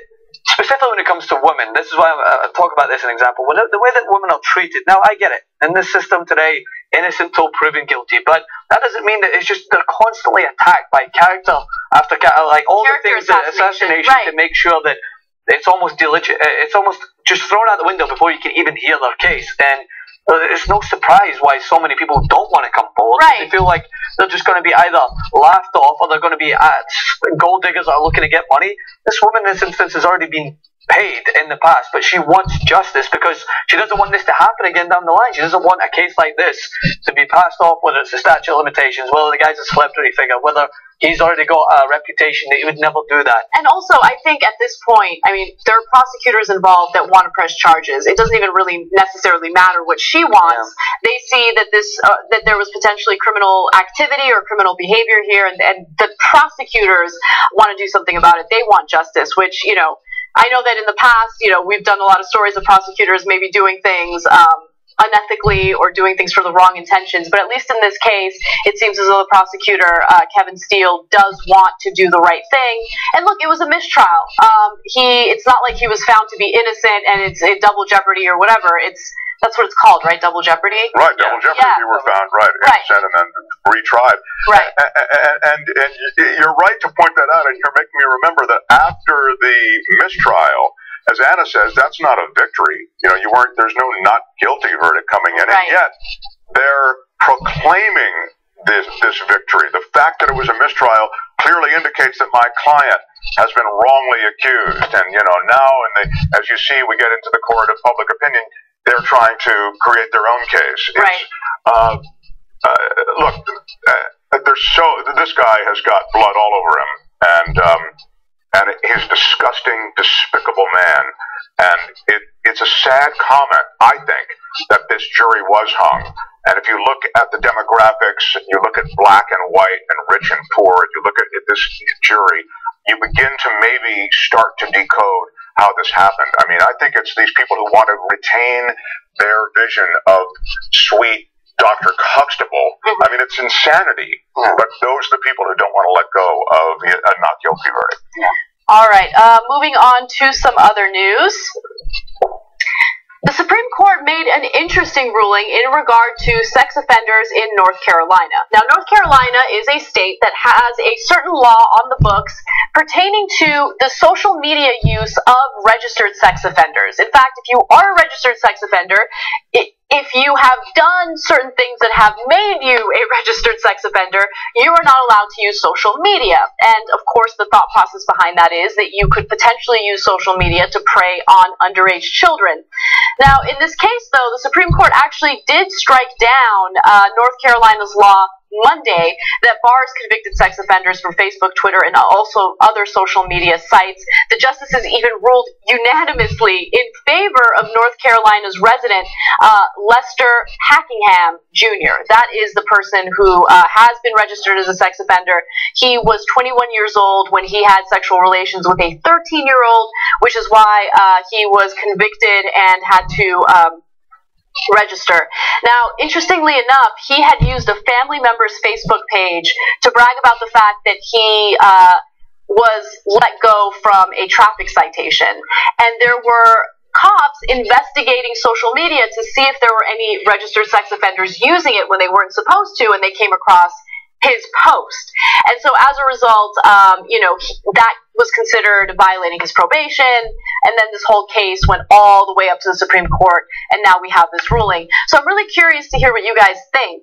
specifically when it comes to women, this is why I talk about this as an example, the way that women are treated. Now, I get it. In this system today, innocent till proven guilty, but that doesn't mean that it's just they're constantly attacked by character after character, like all the things, assassination to make sure that it's almost it's almost just thrown out the window before you can even hear their case. And it's no surprise why so many people don't want to come forward. They feel like they're just going to be either laughed off or they're going to be gold diggers that are looking to get money. This woman in this instance has already been paid in the past, but she wants justice because she doesn't want this to happen again down the line. She doesn't want a case like this to be passed off, whether it's the statute of limitations, whether the guy's a celebrity figure, whether he's already got a reputation that he would never do that. And also, I think at this point, I mean, there are prosecutors involved that want to press charges. It doesn't even really necessarily matter what she wants. Yeah. They see that that there was potentially criminal activity or criminal behavior here, and the prosecutors want to do something about it. They want justice, which, you know, I know that in the past, you know, we've done a lot of stories of prosecutors maybe doing things unethically or doing things for the wrong intentions. But at least in this case, it seems as though the prosecutor, Kevin Steele, does want to do the right thing. And look, it was a mistrial. It's not like he was found to be innocent and it's a double jeopardy or whatever. That's what it's called, right? Double jeopardy? Right, double jeopardy. Yeah. We were found, innocent and then retried. Right. And you're right to point that out, and you're making me remember that after the mistrial, as Anna says, that's not a victory. You know, there's no not guilty verdict coming in, and yet they're proclaiming this victory. The fact that it was a mistrial clearly indicates that my client has been wrongly accused, and, you know, now, as you see, we get into the court of public opinion, they're trying to create their own case. Right. Look, this guy has got blood all over him, and he's a disgusting, despicable man. And it's a sad comment, I think, that this jury was hung. And if you look at the demographics, you look at black and white and rich and poor, if you look at this jury, you begin to maybe start to decode how this happened. I mean, I think it's these people who want to retain their vision of sweet Dr. Huxtable. I mean, it's insanity, but those are the people who don't want to let go of a not guilty verdict. All right, moving on to some other news. The Supreme Court made an interesting ruling in regard to sex offenders in North Carolina. Now, North Carolina is a state that has a certain law on the books pertaining to the social media use of registered sex offenders. In fact, if you are a registered sex offender, if you have done certain things that have made you a registered sex offender, you are not allowed to use social media. And of course, the thought process behind that is that you could potentially use social media to prey on underage children. Now, in this case, though, the Supreme Court actually did strike down North Carolina's law Monday that bars convicted sex offenders from Facebook, Twitter, and also other social media sites. The justices even ruled unanimously in favor of North Carolina's resident, Lester Hackingham Jr. That is the person who has been registered as a sex offender. He was 21 years old when he had sexual relations with a 13-year-old, which is why he was convicted and had to register. Now, interestingly enough, he had used a family member's Facebook page to brag about the fact that he was let go from a traffic citation. And there were cops investigating social media to see if there were any registered sex offenders using it when they weren't supposed to, and they came across his post. And so as a result, that was considered violating his probation, and then this whole case went all the way up to the Supreme Court, and now we have this ruling. So I'm really curious to hear what you guys think.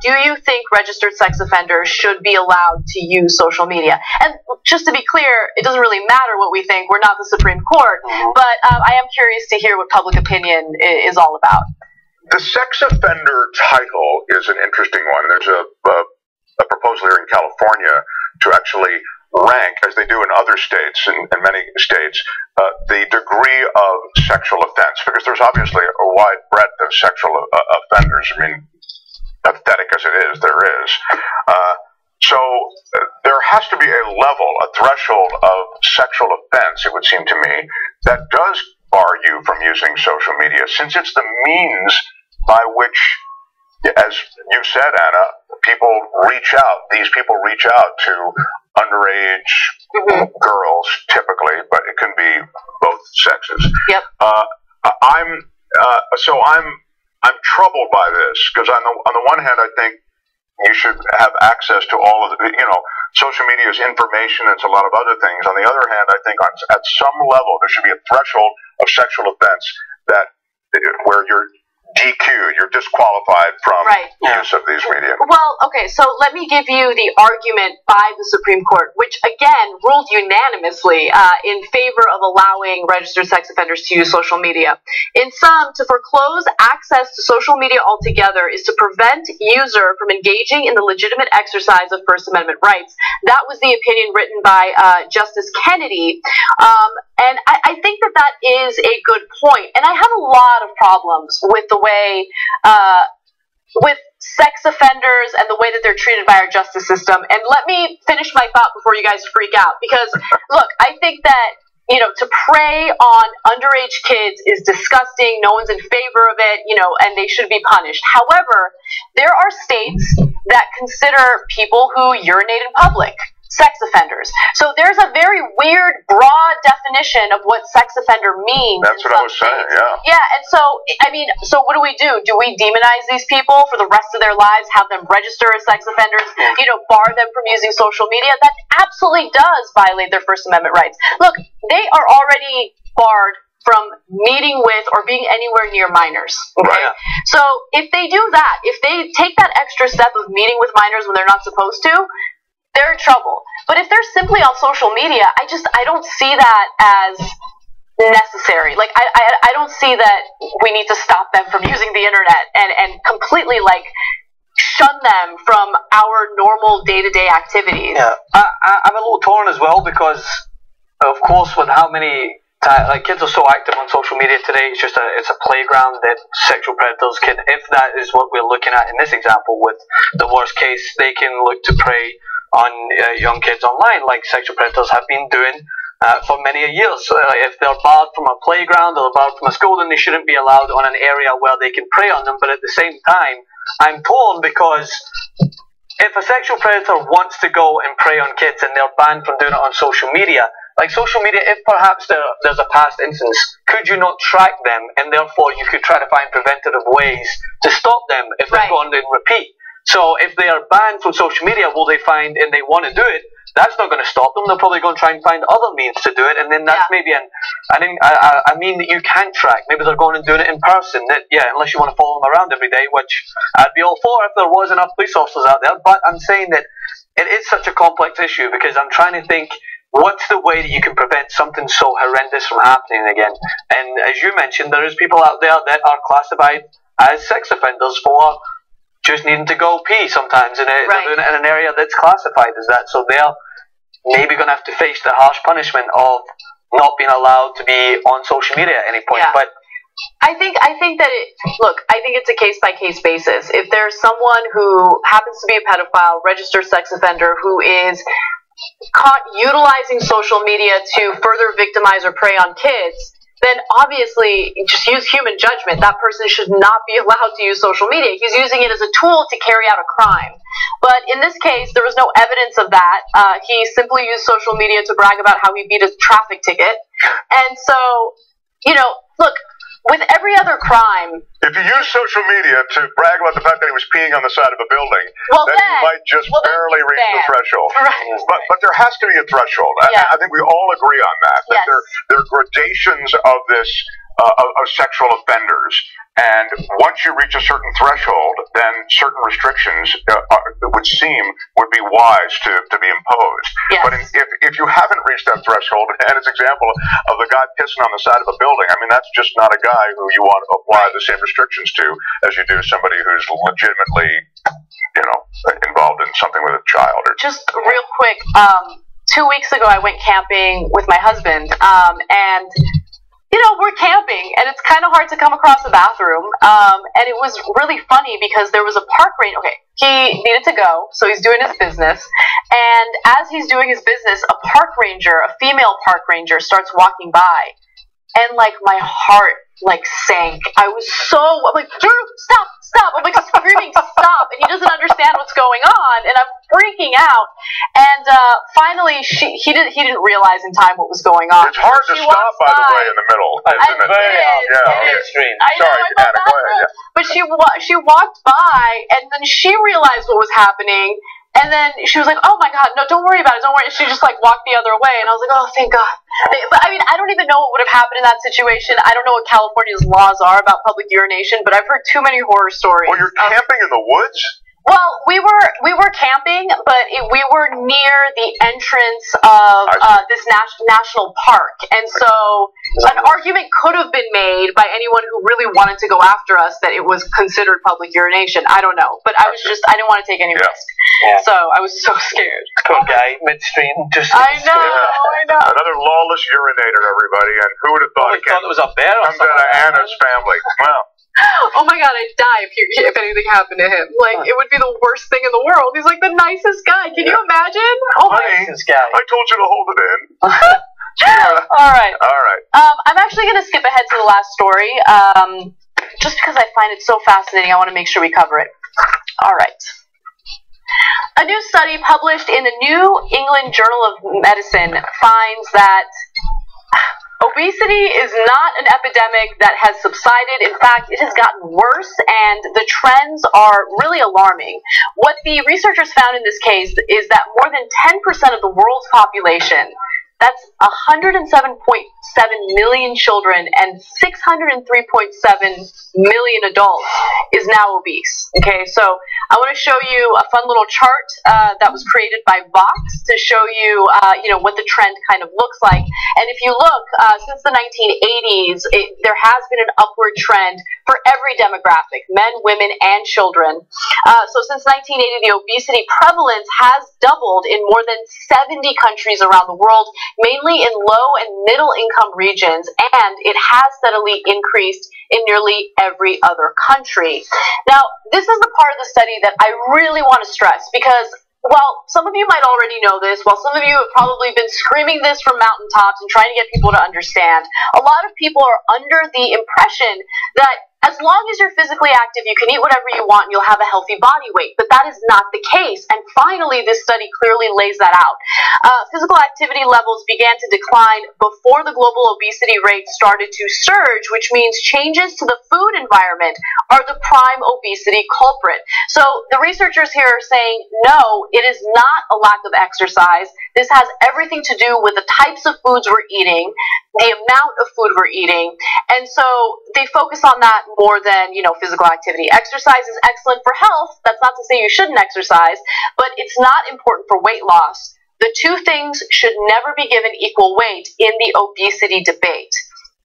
Do you think registered sex offenders should be allowed to use social media? And just to be clear, it doesn't really matter what we think. We're not the Supreme Court, but I am curious to hear what public opinion is all about. The sex offender title is an interesting one. There's a proposal here in California to actually rank, as they do in other states, in many states, the degree of sexual offense, because there's obviously a wide breadth of sexual offenders. I mean, pathetic as it is, there is. So there has to be a level, a threshold of sexual offense, it would seem to me, that does bar you from using social media, since it's the means by which, as you said, Anna, these people reach out to underage girls, typically, but it can be both sexes. Yep. I'm troubled by this, because on the one hand, I think you should have access to all of the, social media is information, it's a lot of other things. On the other hand, I think at some level, there should be a threshold of sexual offense where you're DQ'd. You're disqualified from use of these media. Well, okay, so let me give you the argument by the Supreme Court, which again ruled unanimously in favor of allowing registered sex offenders to use social media. In sum, to foreclose access to social media altogether is to prevent user from engaging in the legitimate exercise of First Amendment rights. That was the opinion written by Justice Kennedy. And I think that is a good point. And I have a lot of problems with the way, with sex offenders and the way that they're treated by our justice system. And let me finish my thought before you guys freak out. Because, look, I think that, you know, to prey on underage kids is disgusting. No one's in favor of it, you know, and they should be punished. However, there are states that consider people who urinate in public sex offenders. So there's a very weird, broad definition of what sex offender means. That's what I was saying, yeah. Yeah, and so, I mean, so what do? Do we demonize these people for the rest of their lives, have them register as sex offenders, you know, bar them from using social media? That absolutely does violate their First Amendment rights. Look, they are already barred from meeting with or being anywhere near minors. Okay? Right. So if they do that, if they take that extra step of meeting with minors when they're not supposed to, they're in trouble. But if they're simply on social media, I don't see that as necessary. Like, I don't see that we need to stop them from using the internet and completely, like, shun them from our normal day-to-day activities. Yeah, I'm a little torn as well because, of course, with how many kids are so active on social media today, it's a playground that sexual predators can, if that is what we're looking at in this example, with the worst case, they can look to prey on young kids online, like sexual predators have been doing for many years. So if they're barred from a playground or barred from a school, then they shouldn't be allowed on an area where they can prey on them. But at the same time, I'm torn because if a sexual predator wants to go and prey on kids and they're banned from doing it on social media, like social media, if perhaps there's a past instance, could you not track them and therefore you could try to find preventative ways to stop them if they're going to repeat? So if they are banned from social media, will they find, and they want to do it, that's not going to stop them. They're probably going to try and find other means to do it, and then that's maybe I mean that you can track. Maybe they're going and doing it in person. Unless you want to follow them around every day, which I'd be all for if there was enough police officers out there. But I'm saying that it is such a complex issue because I'm trying to think, what's the way that you can prevent something so horrendous from happening again? And as you mentioned, there is people out there that are classified as sex offenders for just needing to go pee sometimes, and they're doing it in an area that's classified as that, so they're maybe going to have to face the harsh punishment of not being allowed to be on social media at any point. Yeah. But I think that I think it's a case-by-case basis. If there's someone who happens to be a pedophile, registered sex offender, who is caught utilizing social media to further victimize or prey on kids, then obviously just use human judgment. That person should not be allowed to use social media. He's using it as a tool to carry out a crime. But in this case, there was no evidence of that. He simply used social media to brag about how he beat a traffic ticket. And so, you know, look, with every other crime... If you use social media to brag about the fact that he was peeing on the side of a building, then you might just barely reach the threshold. Right. But there has to be a threshold. Yeah. I think we all agree on that. That there are gradations of this, of sexual offenders. And once you reach a certain threshold, then certain restrictions would be wise to be imposed. Yes. But if you haven't reached that threshold, and it's an example of the guy pissing on the side of a building, I mean, that's just not a guy who you want to apply the same restrictions to as you do somebody who's legitimately, you know, involved in something with a child. Or just real quick, 2 weeks ago I went camping with my husband, and you know, we're camping, and it's kind of hard to come across a bathroom, and it was really funny because there was a park ranger. Okay, he needed to go, so he's doing his business, and as he's doing his business, a park ranger, a female park ranger, starts walking by, and, like, my heart, like, sank. I'm like, Drew, stop! I'm like screaming, stop! And he doesn't understand what's going on, and I'm freaking out. And finally, he didn't realize in time what was going on. It's hard to stop, by the way, in the middle. Isn't it? Extreme. Sorry, Anna, go ahead. But she walked by, and then she realized what was happening. And then she was like, "Oh my God, no, don't worry about it, don't worry." She just like walked the other way, and I was like, "Oh, thank God." But I mean, I don't even know what would have happened in that situation. I don't know what California's laws are about public urination, but I've heard too many horror stories. Well, you're camping in the woods? Well, we were camping, but we were near the entrance of this national park, and so an argument could have been made by anyone who really wanted to go after us that it was considered public urination. I don't know, but I didn't want to take any risk, so I was so scared. Poor guy, midstream, just. I know. Another lawless urinator, everybody, and who would have thought? Thought it was a bear. Comes out of Anna's family. Wow. Oh my God, I'd die if anything happened to him. Like, it would be the worst thing in the world. He's like the nicest guy. Can you imagine? Oh Honey, my guy. I told you to hold it in. All right. All right. I'm actually going to skip ahead to the last story, just because I find it so fascinating. I want to make sure we cover it. All right. A new study published in the New England Journal of Medicine finds that obesity is not an epidemic that has subsided. In fact, it has gotten worse, and the trends are really alarming. What the researchers found in this case is that more than 10% of the world's population, that's 107.7 million children and 603.7 million adults, is now obese. Okay, so I want to show you a fun little chart that was created by Vox to show you, what the trend kind of looks like. And if you look, since the 1980s, there has been an upward trend for every demographic, men, women, and children. So since 1980, the obesity prevalence has doubled in more than 70 countries around the world, mainly in low and middle income regions, and it has steadily increased in nearly every other country. Now, this is the part of the study that I really want to stress, because while some of you might already know this, while some of you have probably been screaming this from mountaintops and trying to get people to understand, a lot of people are under the impression that as long as you're physically active, you can eat whatever you want and you'll have a healthy body weight. But that is not the case. And finally, this study clearly lays that out. Physical activity levels began to decline before the global obesity rate started to surge, which means changes to the food environment are the prime obesity culprit. So the researchers here are saying, no, it is not a lack of exercise. This has everything to do with the types of foods we're eating, the amount of food we're eating. And so they focus on that more than, physical activity. Exercise is excellent for health. That's not to say you shouldn't exercise, but it's not important for weight loss. The two things should never be given equal weight in the obesity debate.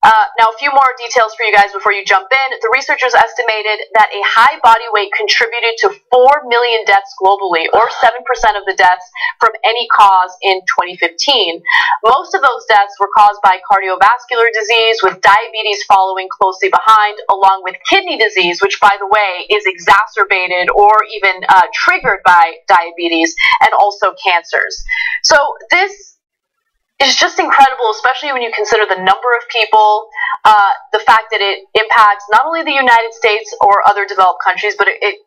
Now, a few more details for you guys before you jump in. The researchers estimated that a high body weight contributed to 4 million deaths globally, or 7% of the deaths from any cause in 2015. Most of those deaths were caused by cardiovascular disease, with diabetes following closely behind, along with kidney disease, which, by the way, is exacerbated or even triggered by diabetes, and also cancers. So this is just incredible, especially when you consider the number of people, the fact that it impacts not only the United States or other developed countries, but it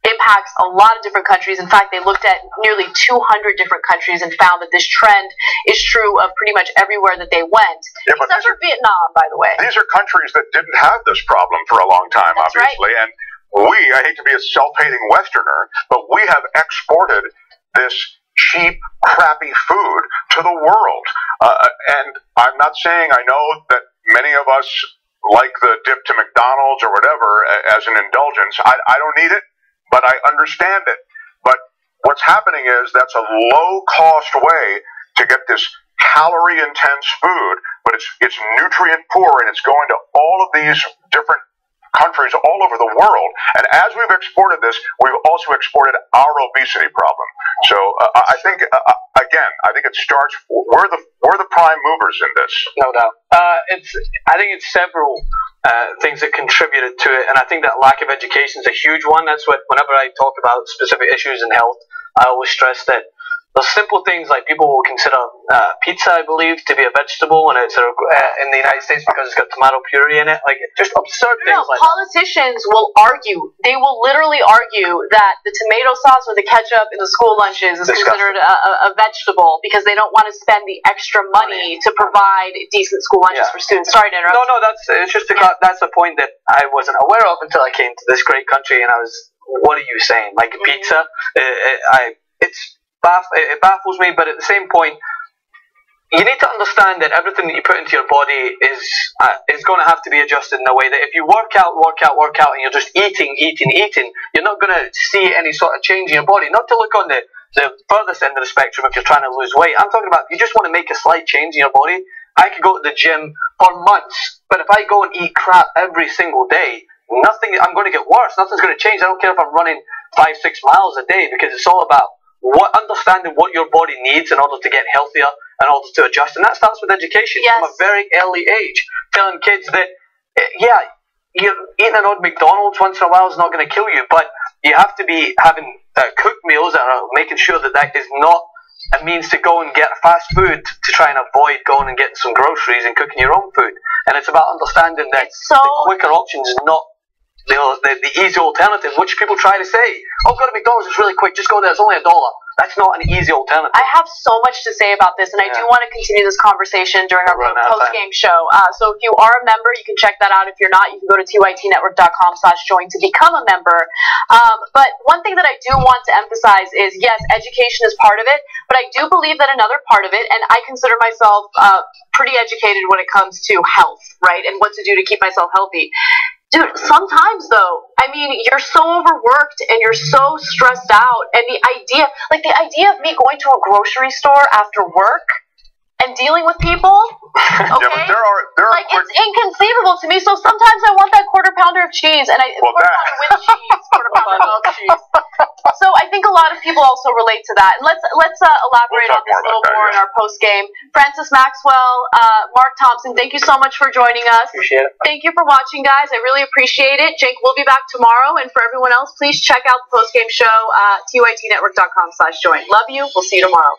impacts a lot of different countries. In fact, they looked at nearly 200 different countries and found that this trend is true of pretty much everywhere that they went, except for Vietnam, by the way. These are countries that didn't have this problem for a long time, That's obviously, right. and I hate to be a self-hating Westerner, but we have exported this cheap, crappy food to the world. And I'm not saying I know that many of us like the dip to McDonald's or whatever as an indulgence. I don't need it, but I understand it. But what's happening is that's a low-cost way to get this calorie-intense food, but it's nutrient-poor, and it's going to all of these different countries all over the world. And as we've exported this, we've also exported our obesity problem. So I think, again, it starts, we're the prime movers in this. No doubt. I think it's several things that contributed to it, and I think that lack of education is a huge one. That's what, whenever I talk about specific issues in health, I always stress that the simple things like people will consider pizza, I believe, to be a vegetable, and it's in the United States because it's got tomato puree in it. Like, just absurd things like that. Politicians will argue. They will literally argue that the tomato sauce or the ketchup in the school lunches is considered a vegetable because they don't want to spend the extra money to provide decent school lunches for students. Sorry to interrupt. No, it's just that's a point that I wasn't aware of until I came to this great country, and I was, what are you saying? Like pizza? it baffles me, but at the same point, you need to understand that everything that you put into your body is going to have to be adjusted in a way that if you work out, and you're just eating, you're not going to see any sort of change in your body. Not to look on the furthest end of the spectrum if you're trying to lose weight. I'm talking about if you just want to make a slight change in your body. I could go to the gym for months, but if I go and eat crap every single day, I'm going to get worse. Nothing's going to change. I don't care if I'm running 5-6 miles a day, because it's all about understanding what your body needs in order to get healthier, in order to adjust. And that starts with education from a very early age. Telling kids that, eating an odd McDonald's once in a while is not going to kill you, but you have to be having cooked meals and making sure that is not a means to go and get fast food to try and avoid going and getting some groceries and cooking your own food. And it's about understanding that the quicker option is not the easy alternative, which people try to say, oh, go to McDonald's, it's really quick, just go there, it's only $1. That's not an easy alternative. I have so much to say about this, and I do want to continue this conversation during our post-game show. So if you are a member, you can check that out. If you're not, you can go to tytnetwork.com/join to become a member. But one thing that I do want to emphasize is, yes, education is part of it, but I do believe that another part of it, and I consider myself pretty educated when it comes to health, right, and what to do to keep myself healthy. Dude, sometimes though, I mean, you're so overworked and you're so stressed out, and the idea of me going to a grocery store after work and dealing with people, okay, it's inconceivable to me. So sometimes I want that quarter pounder of cheese, and quarter pounder with cheese, quarter pounder milk cheese. So I think a lot of people also relate to that. And let's elaborate on this a little more in our post game. Francis Maxwell, Mark Thompson, thank you so much for joining us. Appreciate it. Thank you for watching, guys. I really appreciate it. Jake will be back tomorrow, and for everyone else, please check out the post game show, tytnetwork.com/join. Love you. We'll see you tomorrow.